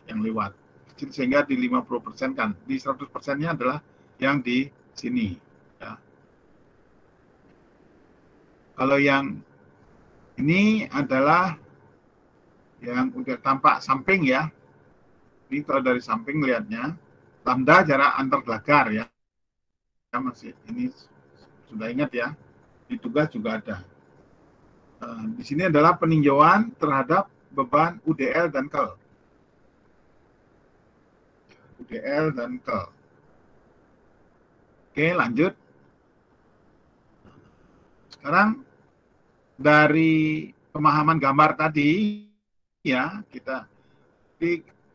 yang lewat. Kecil sehingga di 50% kan. Di 100%-nya adalah yang di sini ya. Kalau yang ini adalah yang udah tampak samping ya. Ini kalau dari samping lihatnya, lambda jarak antar gelagar ya. Ya masih ini sudah ingat ya. Di tugas juga ada. Di sini adalah peninjauan terhadap beban UDL dan KEL. UDL dan KEL. Oke, lanjut. Sekarang dari pemahaman gambar tadi ya kita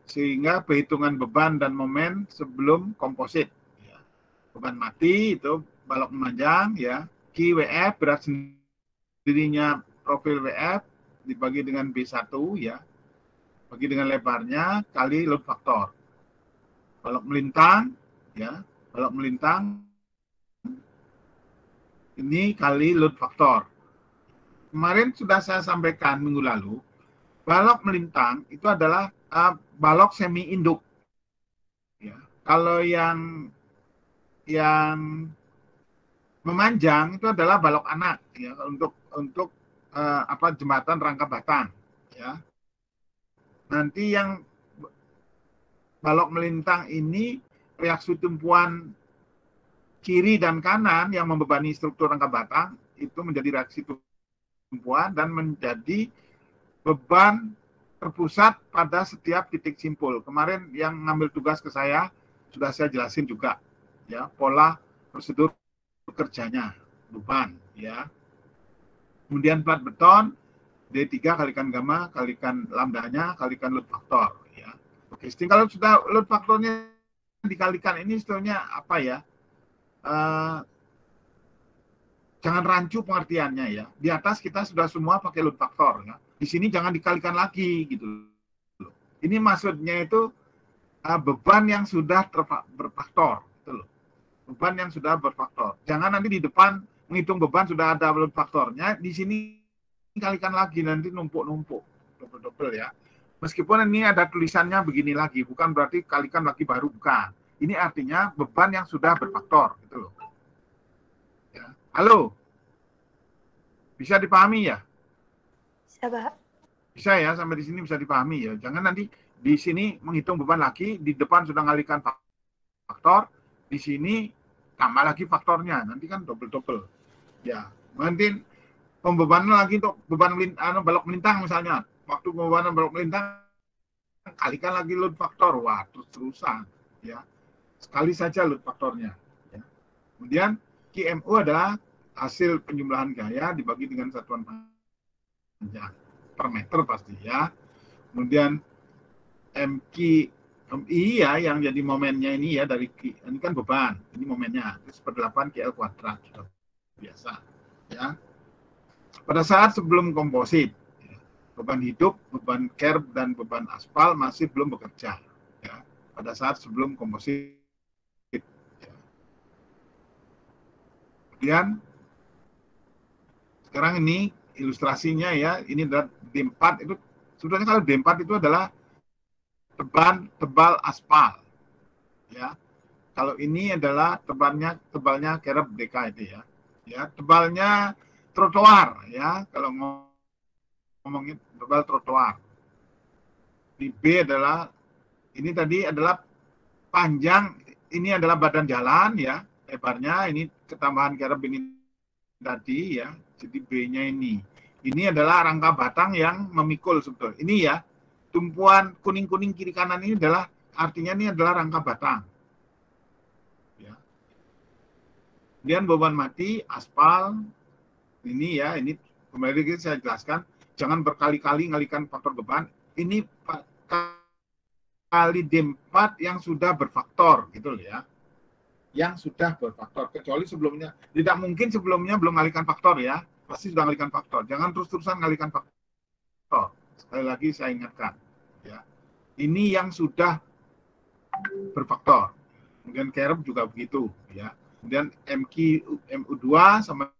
sehingga perhitungan beban dan momen sebelum komposit ya. Beban mati itu balok memanjang ya, Q WF berat sendirinya profil WF dibagi dengan B1 ya, bagi dengan lebarnya kali load faktor. Balok melintang ya, balok melintang ini kali load faktor. Kemarin sudah saya sampaikan minggu lalu, balok melintang itu adalah balok semi induk. Ya. Kalau yang memanjang itu adalah balok anak ya untuk jembatan rangka batang. Ya. Nanti yang balok melintang ini reaksi tumpuan kiri dan kanan yang membebani struktur rangka batang itu menjadi reaksi tumpuan dan menjadi beban terpusat pada setiap titik simpul. Kemarin yang ngambil tugas ke saya sudah saya jelasin juga ya pola prosedur kerjanya beban ya. Kemudian plat beton D3 kalikan gamma kalikan lambdanya kalikan load faktor ya. Oke, kalau sudah load faktornya dikalikan ini istilahnya apa ya? Jangan rancu pengertiannya ya. Di atas kita sudah semua pakai load faktor ya. Di sini jangan dikalikan lagi gitu. Ini maksudnya itu beban yang sudah berfaktor gitu loh. Beban yang sudah berfaktor. Jangan nanti di depan menghitung beban sudah ada load faktornya, di sini kalikan lagi nanti numpuk-numpuk double-double ya. Meskipun ini ada tulisannya begini lagi, bukan berarti kalikan lagi baru, bukan. Ini artinya beban yang sudah berfaktor gitu loh. Ya. Halo, bisa dipahami ya? Bisa, Pak. Bisa ya, sampai di sini bisa dipahami ya. Jangan nanti di sini menghitung beban lagi, di depan sudah ngalihkan faktor, di sini tambah lagi faktornya, nanti kan double-double. Ya, nanti pembebanan lagi untuk beban balok melintang misalnya. Waktu pembebanan balok melintang, kalikan lagi load faktor, wah terus-terusan. Ya, sekali saja load faktornya. Ya. Kemudian QMU adalah hasil penjumlahan gaya dibagi dengan satuan panjang per meter pasti ya. Kemudian MI ya yang jadi momennya ini ya dari ini kan beban, ini momennya 1/8 KL kuadrat sudah biasa ya. Pada saat sebelum komposit ya, beban hidup, beban kerb dan beban aspal masih belum bekerja ya. Pada saat sebelum komposit ya. Kemudian sekarang ini ilustrasinya ya, ini adalah D4 itu sebenarnya kalau D4 itu adalah tebal aspal ya. Kalau ini adalah tebalnya kerep DK itu ya. Ya, tebalnya trotoar ya, kalau ngomongin tebal trotoar. Di B adalah ini tadi adalah panjang, ini adalah badan jalan ya, lebarnya ini ketambahan kerep ini tadi ya. Jadi B-nya ini. Ini adalah rangka batang yang memikul sebetulnya. Ini ya, tumpuan kuning-kuning kiri kanan ini adalah artinya ini adalah rangka batang. Ya. Kemudian beban mati, aspal, ini ya, ini kembali lagi saya jelaskan, jangan berkali-kali ngalikan faktor beban. Ini kali D4 yang sudah berfaktor gitu loh ya. Yang sudah berfaktor, kecuali sebelumnya. Tidak mungkin sebelumnya belum ngalikan faktor ya. Pasti sudah ngalikan faktor. Jangan terus-terusan ngalikan faktor. Sekali lagi saya ingatkan. Ya. Ini yang sudah berfaktor. Kemudian kerep juga begitu. Ya. Kemudian MU2 sama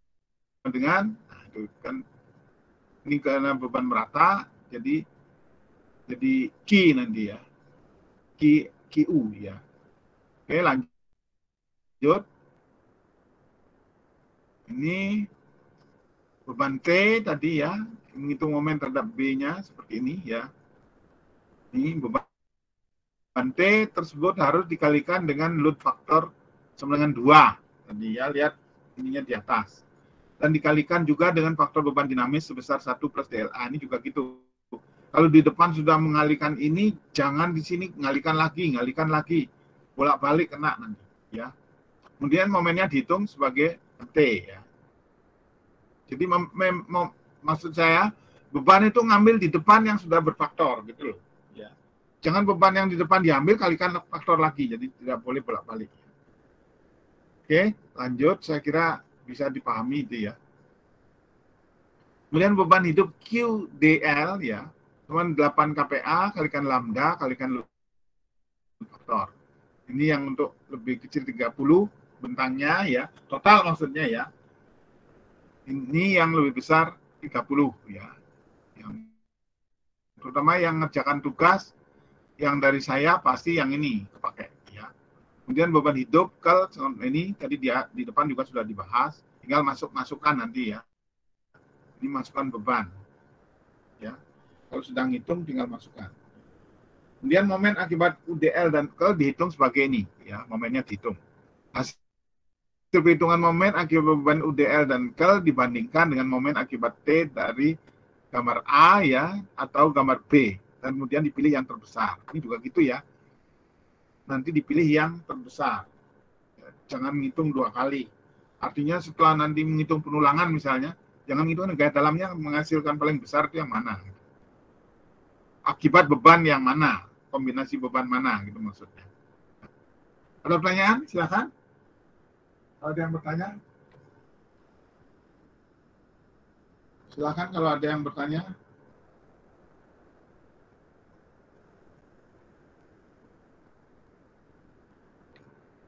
dengan, nah itu kan, ini karena beban merata, jadi Q nanti ya. QU ya. Oke, lanjut. Ini beban T tadi ya, menghitung momen terhadap B-nya seperti ini ya. Ini beban T tersebut harus dikalikan dengan load faktor sama dengan 2. Tadi ya, lihat ininya di atas. Dan dikalikan juga dengan faktor beban dinamis sebesar 1 plus DLA. Ini juga gitu. Kalau di depan sudah mengalihkan ini, jangan di sini ngalikan lagi. Bolak-balik kena nanti ya. Kemudian momennya dihitung sebagai T ya. Jadi maksud saya beban itu ngambil di depan yang sudah berfaktor gitu loh. Ya. Jangan beban yang di depan diambil kalikan faktor lagi, jadi tidak boleh bolak-balik. Oke, lanjut. Saya kira bisa dipahami itu ya. Kemudian beban hidup QDL ya, teman 8 kPa kalikan lambda kalikan load faktor. Ini yang untuk lebih kecil 30 bentangnya ya, total maksudnya ya. Ini yang lebih besar 30 ya. Yang terutama yang ngerjakan tugas yang dari saya pasti yang ini kepakai ya. Kemudian beban hidup ini tadi di depan juga sudah dibahas, tinggal masukkan nanti ya. Ini masukkan beban. Ya. Kalau sedang hitung tinggal masukkan. Kemudian momen akibat UDL dan KEL dihitung sebagai ini ya, momennya dihitung. Hasil perhitungan momen akibat beban UDL dan KEL dibandingkan dengan momen akibat T dari gambar A ya atau gambar B dan kemudian dipilih yang terbesar. Ini juga gitu ya. Nanti dipilih yang terbesar. Jangan menghitung 2 kali. Artinya setelah nanti menghitung penulangan misalnya, jangan menghitung gaya dalamnya menghasilkan paling besar itu yang mana. Akibat beban yang mana, kombinasi beban mana gitu maksudnya. Ada pertanyaan? Silakan. Ada yang bertanya? Silakan kalau ada yang bertanya.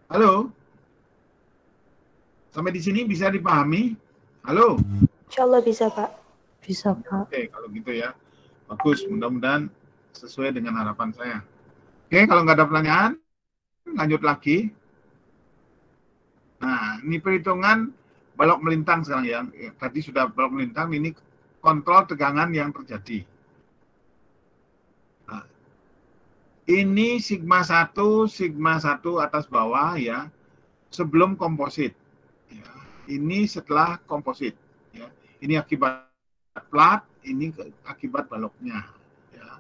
Halo? Sampai di sini bisa dipahami? Halo? Insya Allah bisa, Pak. Bisa, Pak. Oke, kalau gitu ya. Bagus, mudah-mudahan sesuai dengan harapan saya. Oke, kalau nggak ada pertanyaan, lanjut lagi. Nah, ini perhitungan balok melintang sekarang ya. Tadi sudah balok melintang, ini kontrol tegangan yang terjadi. Nah, ini sigma 1 atas bawah ya, sebelum komposit. Ya, ini setelah komposit. Ya. Ini akibat plat, ini akibat baloknya. Ya.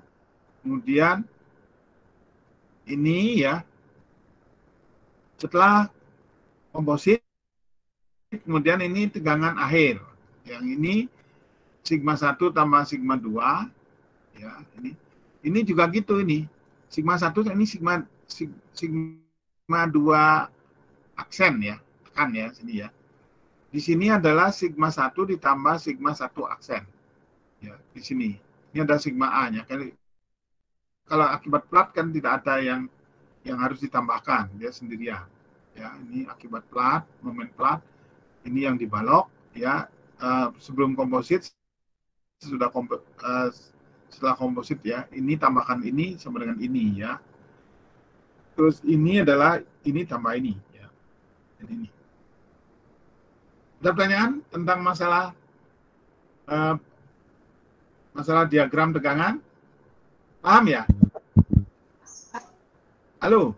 Kemudian ini ya, setelah komposit, kemudian ini tegangan akhir. Yang ini sigma 1 tambah sigma 2. Ya, ini juga gitu ini. Sigma 1 ini sigma 2 aksen ya. Tekan ya sini ya. Di sini adalah sigma 1 ditambah sigma 1 aksen. Ya, di sini. Ini ada sigma A-nya. Kalau akibat plat kan tidak ada yang harus ditambahkan, dia sendirian. Ya, ini akibat plat, momen plat. Ini yang dibalok, ya. sebelum komposit, setelah komposit ya, ini tambahkan ini sama dengan ini ya. Terus ini adalah ini tambah ini ya. Jadi ini. Ada pertanyaan tentang masalah diagram tegangan? Paham ya? Halo?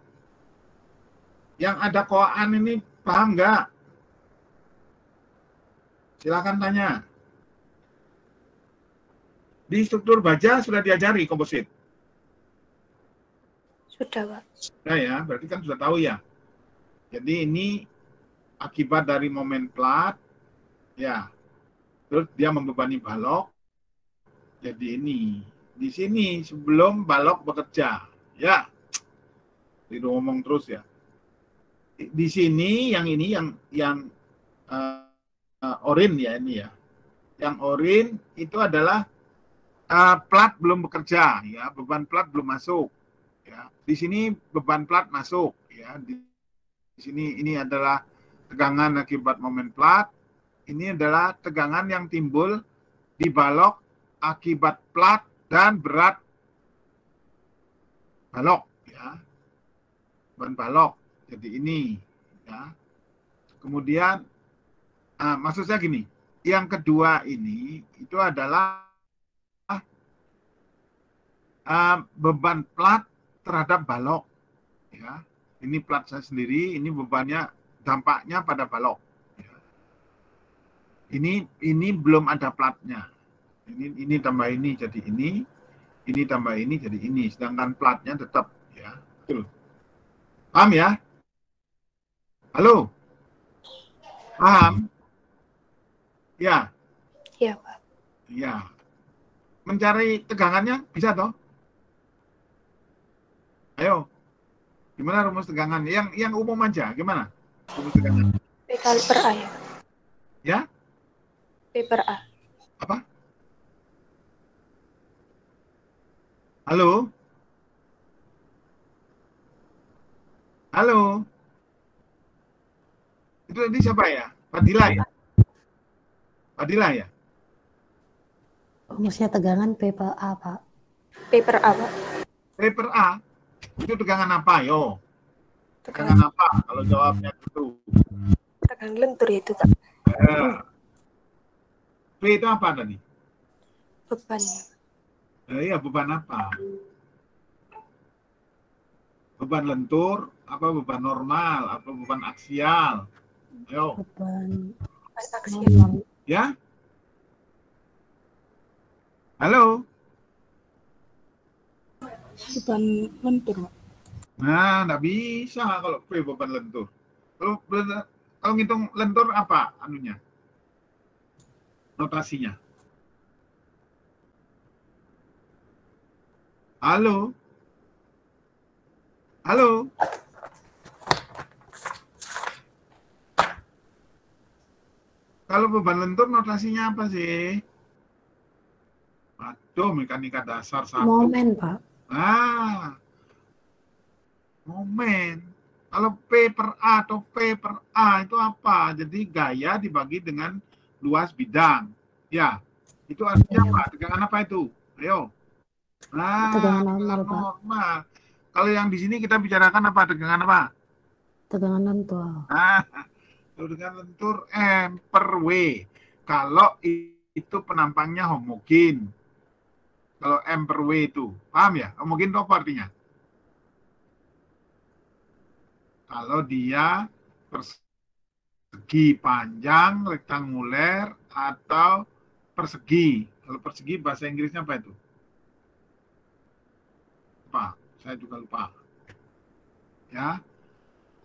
Yang ada koaan ini paham nggak? Silakan tanya. Di struktur baja sudah diajari komposit? Sudah, Pak. Sudah ya, berarti kan sudah tahu ya. Jadi ini akibat dari momen plat, ya. Terus dia membebani balok. Jadi ini di sini sebelum balok bekerja, ya. Tidak ngomong terus ya. Di sini yang ini yang orin ya ini ya. Yang orin itu adalah plat belum bekerja ya, beban plat belum masuk ya. Di sini beban plat masuk ya. Di sini ini adalah tegangan akibat momen plat. Ini adalah tegangan yang timbul di balok akibat plat dan berat balok ya. Beban balok. Jadi ini ya. Kemudian maksud saya gini, yang kedua ini itu adalah beban plat terhadap balok ya. Ini plat saya sendiri, ini bebannya, dampaknya pada balok ya. Ini belum ada platnya, ini tambah ini jadi ini tambah ini jadi ini, sedangkan platnya tetap ya. Betul. Paham ya? Halo? Paham? Ya. Iya, Pak. Ya. Mencari tegangannya bisa toh? Ayo. Gimana rumus tegangan? Yang umum aja, gimana? Rumus tegangan. P kali per A ya. Ya? P per A. Apa? Halo? Halo? Itu tadi siapa ya? Fadila ya? Fadila ya? Rumusnya tegangan P per A, Pak. P per A, Pak. P per A? Itu tegangan apa? Yo. Tegangan apa? Kalau jawabnya itu. Tegangan lentur itu, Pak. P itu apa tadi? Bebannya. Iya, beban apa? Beban lentur, apa beban normal, apa beban aksial? Ayo. Beban Aksial. Ya? Halo? beban lentur, Pak. Nah, nggak bisa kalau P beban lentur. Kalau ngitung lentur apa anunya? Notasinya. Halo? Halo? Kalau beban lentur notasinya apa sih? Aduh, mekanika dasar satu. Momen, Pak. Momen. Kalau P per A atau P per A itu apa? Jadi gaya dibagi dengan luas bidang. Ya, itu artinya apa? Tegangan apa itu? Ayo. Tegangan normal, Pak. Kalau yang di sini kita bicarakan apa? Tegangan apa? Tegangan lentur. Tegangan lentur M per W. Kalau itu penampangnya homogen. Kalau M per W itu. Paham ya? Homogen itu apa artinya? Kalau dia persegi panjang, rektanguler, atau persegi. Kalau persegi bahasa Inggrisnya apa itu? Lupa, saya juga lupa. Ya.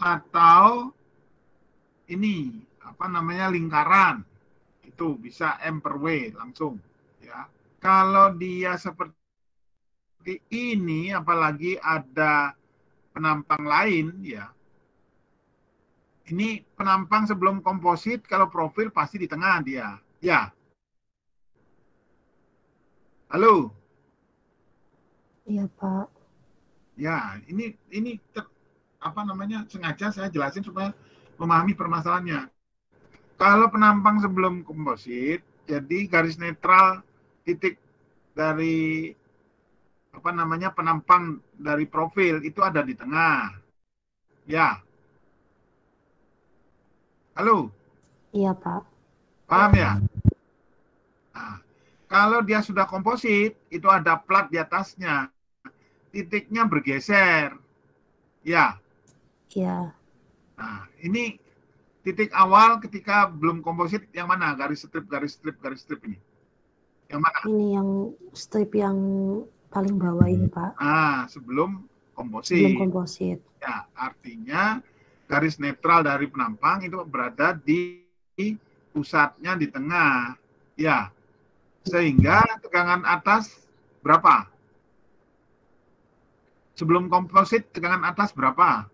Atau ini, apa namanya, lingkaran. Itu bisa M per W langsung. Ya. Kalau dia seperti ini, apalagi ada penampang lain, ya. Ini penampang sebelum komposit, kalau profil pasti di tengah dia. Ya. Halo? Iya, Pak. Ya, ini apa namanya, sengaja saya jelasin supaya memahami permasalahannya. Kalau penampang sebelum komposit, jadi garis netral titik dari apa namanya penampang dari profil itu ada di tengah. Ya. Halo? Iya, Pak. Paham ya? Nah, kalau dia sudah komposit, itu ada plat di atasnya. Titiknya bergeser. Ya. Iya. Nah, ini titik awal ketika belum komposit yang mana? Garis strip ini. Yang mana? Ini yang strip yang paling bawah ini, Pak. Sebelum komposit. Sebelum komposit. Ya, artinya garis netral dari penampang itu berada di pusatnya di tengah. Ya. Sehingga tegangan atas berapa? Sebelum komposit tegangan atas berapa?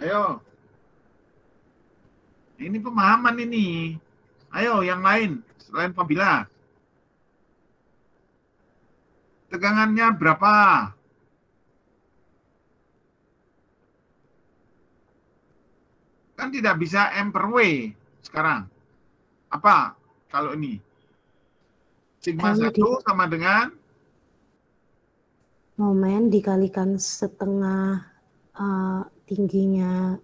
Ayo. Ini pemahaman ini. Ayo yang lain selain Fabila. Tegangannya berapa? Kan tidak bisa M per W sekarang. Apa kalau ini? Sigma 1 sama dengan? Momen dikalikan setengah tingginya.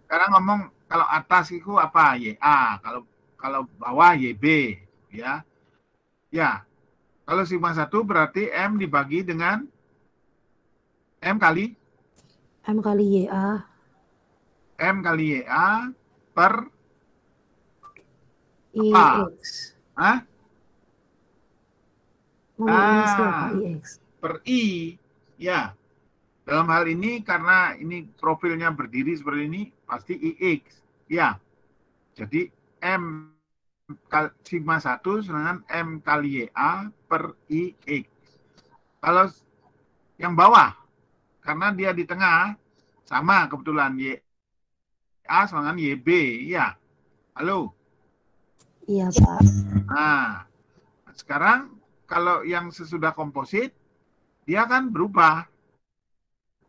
Sekarang ngomong kalau atas itu apa? YA. Kalau bawah YB. Ya. Ya. Kalau sigma 1 berarti M dibagi dengan M kali YA. M kali YA per IX. Hah? Momennya siapa IX? Per I. Ya. Dalam hal ini karena ini profilnya berdiri seperti ini pasti IX. Ya. Jadi M sigma 1 dengan M kali YA per IX. Kalau yang bawah, karena dia di tengah, sama kebetulan YA sama dengan YB. Ya. Halo? Iya, Pak. Nah, sekarang kalau yang sesudah komposit, dia kan berubah.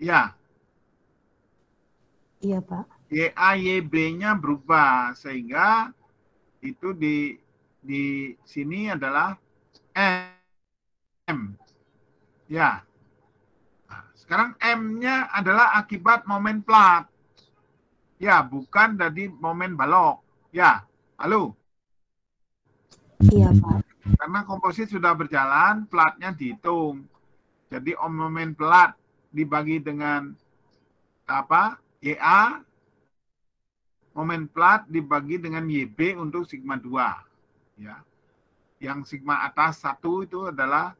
Ya. Iya, Pak. YA, YB-nya berubah. Sehingga itu di sini adalah M. Ya. Nah, sekarang M-nya adalah akibat momen plat. Ya, bukan dari momen balok. Ya. Halo? Iya, Pak. Karena komposit sudah berjalan, platnya dihitung. Jadi momen plat dibagi dengan apa? YA, momen plat dibagi dengan YB untuk sigma 2. Ya. Yang sigma atas 1 itu adalah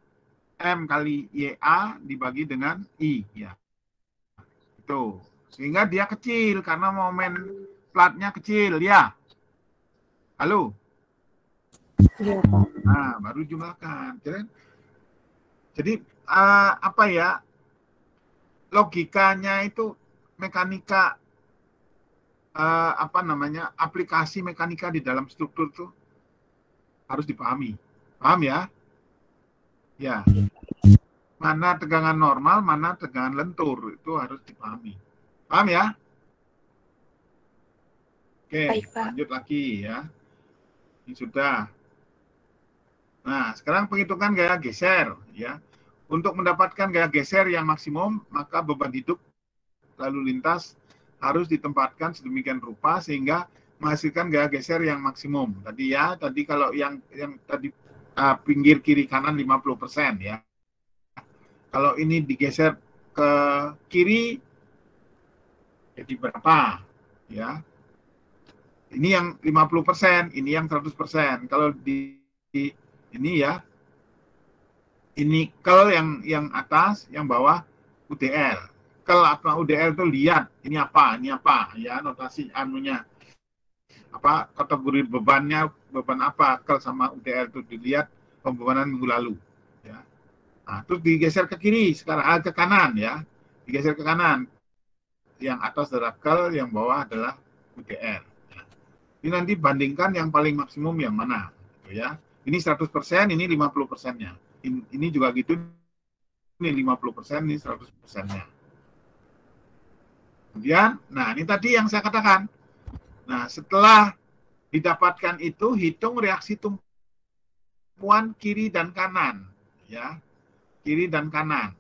M kali YA dibagi dengan I. Ya. Itu. Sehingga dia kecil karena momen platnya kecil. Ya. Halo? Iya, Pak. Nah, baru jumlahkan. Jadi apa ya? Logikanya itu mekanika aplikasi mekanika di dalam struktur tuh harus dipahami. Paham ya? Ya. Mana tegangan normal, mana tegangan lentur itu harus dipahami. Paham ya? Oke, Baik, Pak. lanjut lagi ya. Ini sudah. Nah, sekarang penghitungan gaya geser ya. Untuk mendapatkan gaya geser yang maksimum, maka beban hidup lalu lintas harus ditempatkan sedemikian rupa sehingga menghasilkan gaya geser yang maksimum. Tadi kalau yang tadi pinggir kiri kanan 50% ya. Kalau ini digeser ke kiri jadi berapa ya? Ini yang 50%, ini yang 100%. Kalau di ini ya, ini kel yang atas, yang bawah UDL. Kel apa UDL itu lihat ini apa ya, notasi anunya apa, kategori bebannya, beban apa, kel sama UDL itu dilihat pembebanan minggu lalu ya. Nah, terus digeser ke kiri sekarang, ke kanan ya, digeser ke kanan, yang atas adalah kel, yang bawah adalah UDL ya. Ini nanti bandingkan yang paling maksimum yang mana gitu ya. Ini 100%, ini 50%-nya. Ini juga gitu, ini 50%, ini 100%-nya. Kemudian, nah ini tadi yang saya katakan. Nah, setelah didapatkan itu, hitung reaksi tumpuan kiri dan kanan, ya, kiri dan kanan.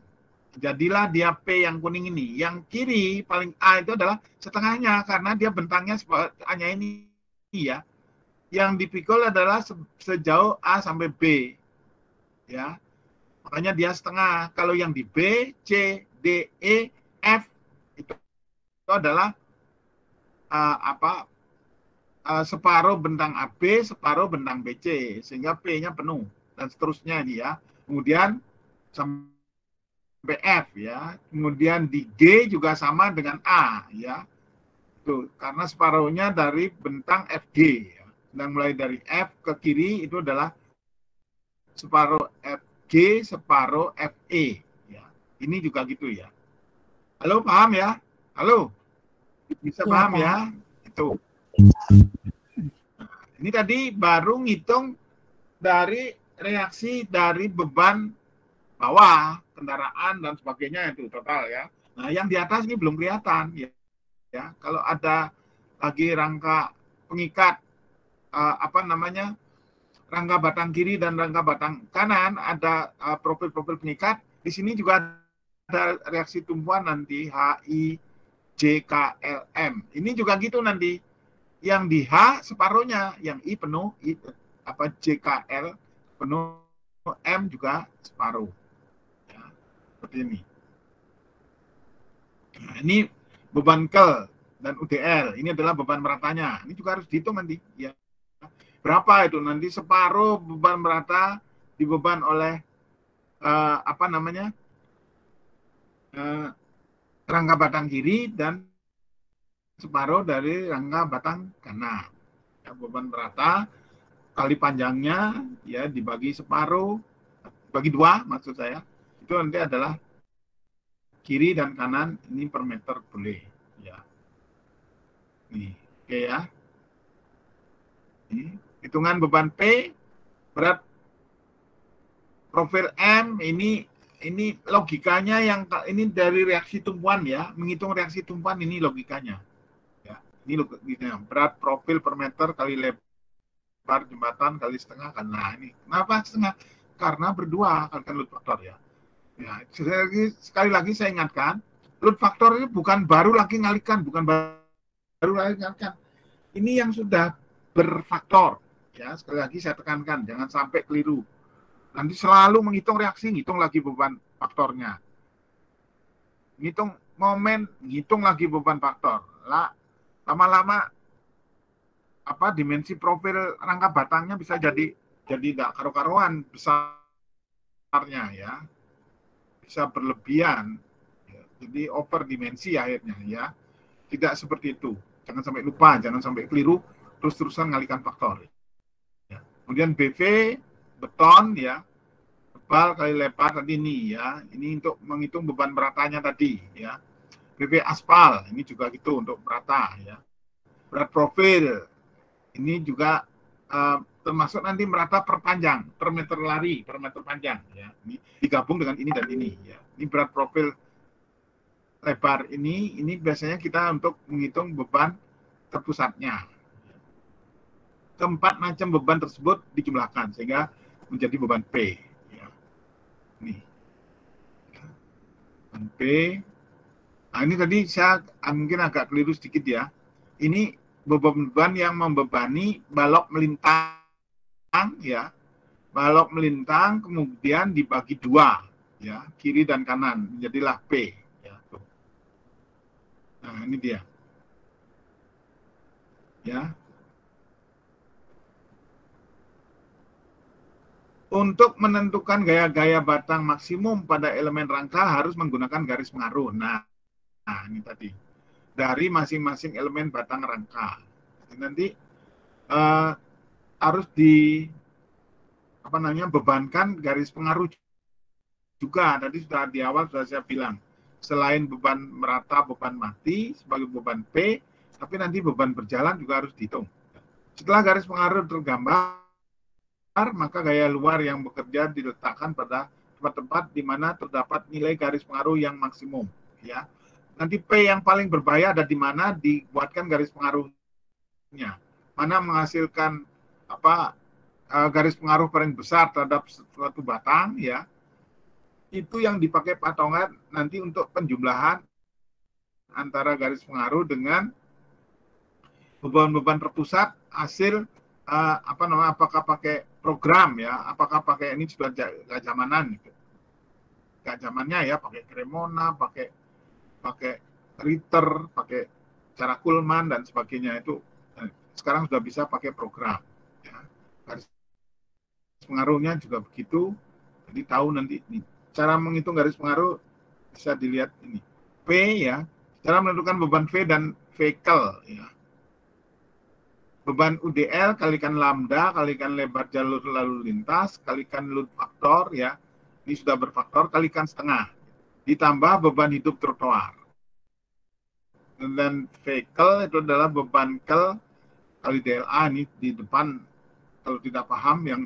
Jadilah dia P yang kuning ini. Yang kiri paling A itu adalah setengahnya karena dia bentangnya hanya ini, ya. Yang dipikul adalah sejauh A sampai B, ya. Makanya dia setengah. Kalau yang di B, C, D, E, F itu adalah separuh bentang AB, separuh bentang BC, sehingga P-nya penuh dan seterusnya ini ya. Kemudian sampai F ya. Kemudian di G juga sama dengan A ya. Tuh, karena separuhnya dari bentang FG ya. Dan mulai dari F ke kiri itu adalah separuh FG, separuh FE ya. Ini juga gitu ya. Halo, paham ya? Halo. Bisa Ya, paham Pak. ya? Itu. Ini tadi baru ngitung dari reaksi dari beban bawah, kendaraan dan sebagainya itu total ya. Nah, yang di atas ini belum kelihatan ya. Ya, kalau ada lagi rangka pengikat rangka batang kiri dan rangka batang kanan, ada profil-profil pengikat. Di sini juga ada reaksi tumpuan nanti HI JKLM. Ini juga gitu nanti. Yang di H separuhnya, yang I penuh, JKL penuh, M juga separuh. Ya, seperti ini. Nah, ini beban kel dan UDL. Ini adalah beban meratanya. Ini juga harus dihitung nanti. Ya. Berapa itu nanti separuh beban merata dibeban oleh rangka batang kiri dan separuh dari rangka batang kanan. Ya, beban merata kali panjangnya ya dibagi separuh, bagi 2 maksud saya. Itu nanti adalah kiri dan kanan ini per meter boleh ya. Nih, oke ya. Ini hitungan beban P, berat profil M, ini logikanya yang ini dari reaksi tumpuan ya, menghitung reaksi tumpuan ini logikanya. Ini berat profil per meter kali lebar jembatan kali setengah kan. Nah ini kenapa setengah? Karena berdua kalikan load faktor ya. Ya sekali lagi saya ingatkan, load faktor ini bukan baru lagi ngalikan, bukan baru lagi ngalikan. Ini yang sudah berfaktor ya. Sekali lagi saya tekankan, jangan sampai keliru. Nanti selalu menghitung reaksi, ngitung lagi beban faktornya. Ngitung momen, ngitung lagi beban faktor. Lama-lama dimensi profil rangka batangnya bisa jadi tidak karu-karuan besarnya ya, bisa berlebihan ya. Jadi over dimensi akhirnya ya, tidak seperti itu. Jangan sampai lupa, jangan sampai keliru terus-terusan ngalikan faktor ya. Kemudian BV beton ya, tebal kali lebar tadi ini ya, ini untuk menghitung beban meratanya tadi ya. BV aspal ini juga gitu untuk merata ya. Berat profil ini juga termasuk nanti merata perpanjang per meter lari, per meter panjang ya. Ini digabung dengan ini dan ini ya. Ini berat profil lebar ini biasanya kita untuk menghitung beban terpusatnya. Keempat macam beban tersebut dijumlahkan sehingga menjadi beban P ya. Ini ya. Beban P. Nah, ini tadi saya mungkin agak keliru sedikit ya. Ini beban yang membebani balok melintang ya. Balok melintang kemudian dibagi 2 ya, kiri dan kanan menjadilah P ya. Nah, ini dia. Ya. Untuk menentukan gaya-gaya batang maksimum pada elemen rangka harus menggunakan garis pengaruh. Nah, ini tadi dari masing-masing elemen batang rangka. Nanti harus bebankan garis pengaruh juga. Tadi sudah di awal sudah saya bilang, selain beban merata, beban mati sebagai beban P, tapi nanti beban berjalan juga harus dihitung. Setelah garis pengaruh tergambar, maka gaya luar yang bekerja diletakkan pada tempat-tempat di mana terdapat nilai garis pengaruh yang maksimum ya. nanti P yang paling berbahaya ada di mana, dibuatkan garis pengaruhnya. Mana menghasilkan garis pengaruh paling besar terhadap suatu batang, ya, itu yang dipakai patongan nanti untuk penjumlahan antara garis pengaruh dengan beban-beban terpusat hasil apakah pakai program, ya, apakah pakai ini sudah gak zamanan gitu. Gak zamannya ya pakai Cremona, pakai Ritter, pakai cara Kuhlmann dan sebagainya, itu sekarang sudah bisa pakai program, ya. Garis pengaruhnya juga begitu. Jadi tahu nanti ini cara menghitung garis pengaruh bisa dilihat ini P, ya, cara menentukan beban V dan vehicle, ya. Beban UDL kalikan lambda kalikan lebar jalur lalu lintas kalikan load faktor, ya, ini sudah berfaktor, kalikan setengah ditambah beban hidup trotoar. Dan vehicle itu adalah beban kel kali DLA, ini di depan kalau tidak paham yang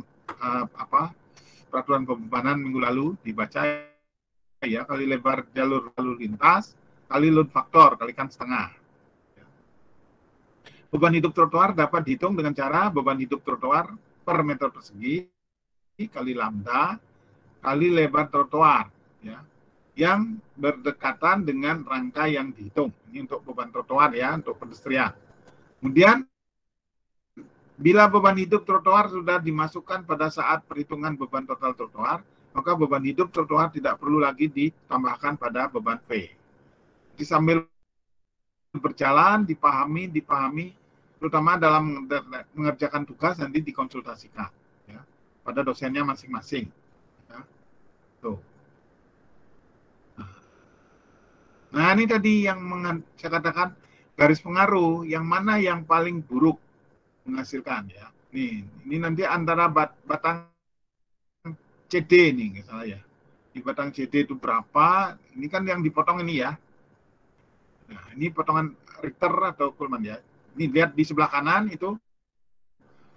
peraturan pembebanan minggu lalu dibaca, ya, kali lebar jalur lalu lintas kali load faktor kalikan setengah. Beban hidup trotoar dapat dihitung dengan cara beban hidup trotoar per meter persegi kali lambda kali lebar trotoar, ya, yang berdekatan dengan rangka yang dihitung. Ini untuk beban trotoar, ya, untuk pedestrian. Kemudian bila beban hidup trotoar sudah dimasukkan pada saat perhitungan beban total trotoar, maka beban hidup trotoar tidak perlu lagi ditambahkan pada beban V. Jadi sambil berjalan dipahami, terutama dalam mengerjakan tugas nanti dikonsultasikan, ya, pada dosennya masing-masing. Ya. Tuh. Nah, ini tadi yang saya katakan garis pengaruh yang mana yang paling buruk menghasilkan, ya. Ini nanti antara batang CD nih, misalnya, ya. Di batang CD itu berapa? Ini kan yang dipotong ini, ya. Nah, ini potongan Richter atau Kuhlmann, ya. Ini lihat di sebelah kanan itu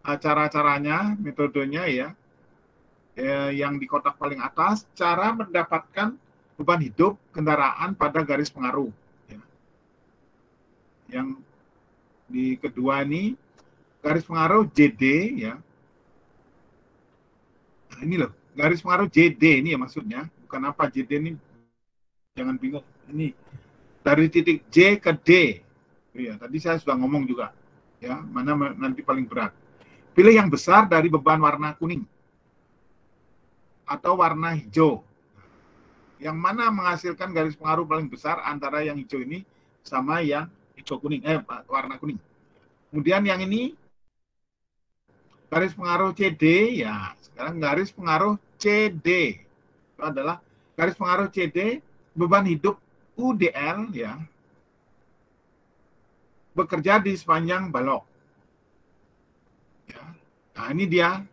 cara-caranya, metodenya, ya. Yang di kotak paling atas, cara mendapatkan beban hidup kendaraan pada garis pengaruh, ya. Yang di kedua ini garis pengaruh JD, ya. Nah, ini loh, garis pengaruh JD ini, ya, maksudnya bukan apa JD ini, jangan bingung. Ini dari titik J ke D. Ya, tadi saya sudah ngomong juga, ya, mana nanti paling berat. Pilih yang besar dari beban warna kuning atau warna hijau. Yang mana menghasilkan garis pengaruh paling besar antara yang hijau ini sama yang hijau kuning, warna kuning. Kemudian yang ini garis pengaruh CD, ya. Sekarang garis pengaruh CD itu adalah garis pengaruh CD beban hidup UDL, ya, bekerja di sepanjang balok. Ya. Nah, ini dia.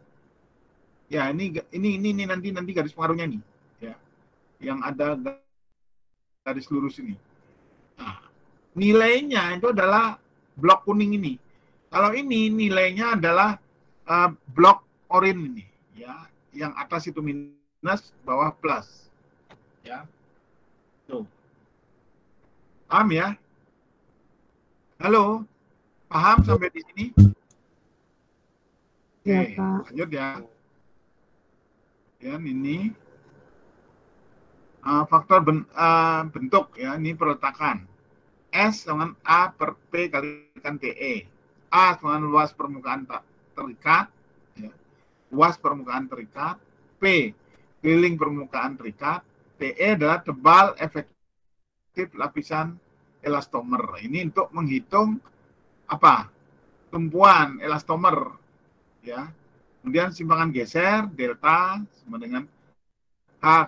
Ya, ini nanti garis pengaruhnya nih, ya. Yang ada garis lurus ini. Nah, nilainya itu adalah blok kuning ini. Kalau ini nilainya adalah blok oranye ini, ya. Yang atas itu minus, bawah plus. Ya. Tuh. Paham, ya? Halo, paham sampai di sini? Ya, Oke, Pak. lanjut, ya. Dan ini faktor bentuk, ya, ini peletakan. S dengan A per P kalikan TE. A dengan luas permukaan terikat, ya. Luas permukaan terikat. P keliling permukaan terikat. TE adalah tebal efektif lapisan elastomer. Ini untuk menghitung tumpuan elastomer, ya. Kemudian simpangan geser delta sama dengan HA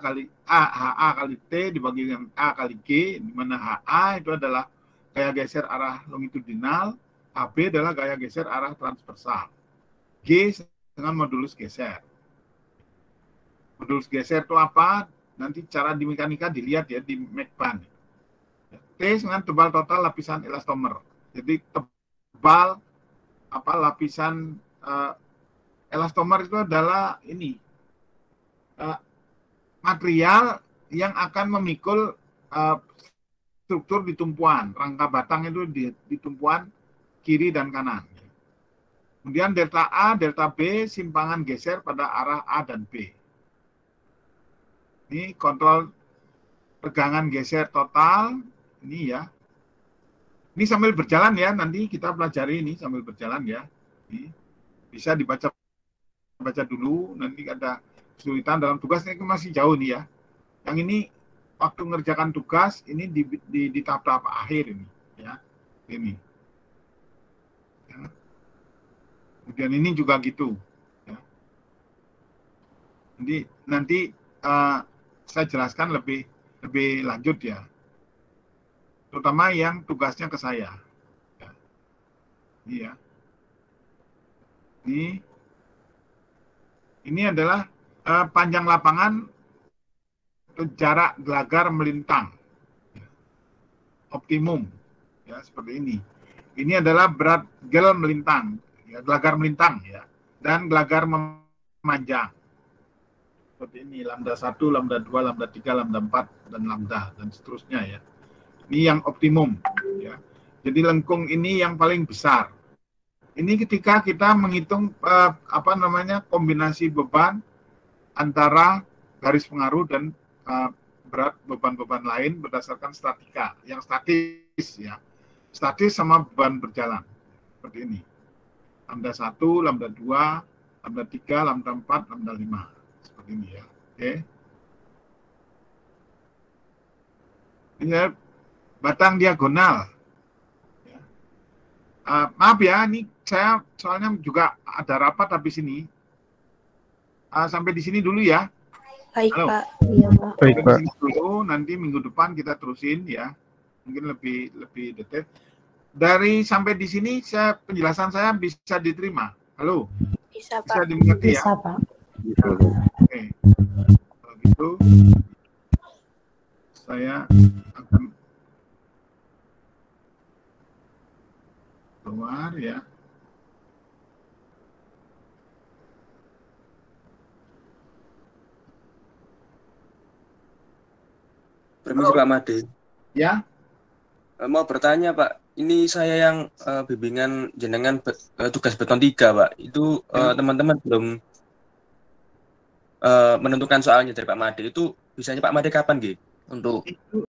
kali T dibagi dengan A kali G, di mana HA itu adalah gaya geser arah longitudinal, HB adalah gaya geser arah transversal, G dengan modulus geser. Modulus geser itu apa? Nanti cara di mekanika dilihat, ya, di Mekban. T dengan tebal total lapisan elastomer. Jadi tebal lapisan elastomer itu adalah ini material yang akan memikul struktur di tumpuan. Rangka batang itu di tumpuan kiri dan kanan. Kemudian delta A, delta B, simpangan geser pada arah A dan B. Ini kontrol tegangan geser total. Ini ya. Ini sambil berjalan ya, nanti kita pelajari ini sambil berjalan ya. Ini bisa dibaca dulu, nanti ada kesulitan dalam tugas, ini masih jauh nih ya. Yang ini waktu mengerjakan tugas, ini di tahap-tahap akhir ini ya. Ini. Ya. Kemudian ini juga gitu. Ya. Jadi nanti saya jelaskan lebih lanjut ya. Terutama yang tugasnya ke saya. Ya. Iya. Ini adalah panjang lapangan jarak gelagar melintang. Optimum. Ya, seperti ini. Ini adalah berat gel melintang, ya, gelagar melintang ya. Dan gelagar memanjang. Seperti ini, lambda 1, lambda 2, lambda 3, lambda 4 dan lambda dan seterusnya ya. Ini yang optimum ya. Jadi lengkung ini yang paling besar. Ini ketika kita menghitung kombinasi beban antara garis pengaruh dan berat beban-beban lain berdasarkan statika, yang statis ya. Statis sama beban berjalan. Seperti ini. Lambda 1, lambda 2, lambda 3, lambda 4, lambda 5. Seperti ini ya. Oke. Ini ya, batang diagonal. Ya. Maaf ya, ini saya soalnya juga ada rapat habis ini. Sampai di sini dulu ya. Baik, halo. Pak. Iya, Pak. Baik, Pak. Dulu, nanti minggu depan kita terusin ya. Mungkin lebih detail. Dari sampai di sini penjelasan saya bisa diterima. Halo. Bisa, Bisa Pak. dimengerti ya? Bisa, Pak. Oke. Kalau gitu saya akan keluar ya. Permisi Pak Made. Ya. Mau bertanya Pak, ini saya yang bimbingan jenengan tugas beton 3 Pak. Itu teman-teman belum menentukan soalnya dari Pak Made. Itu bisanya Pak Made kapan gitu? Untuk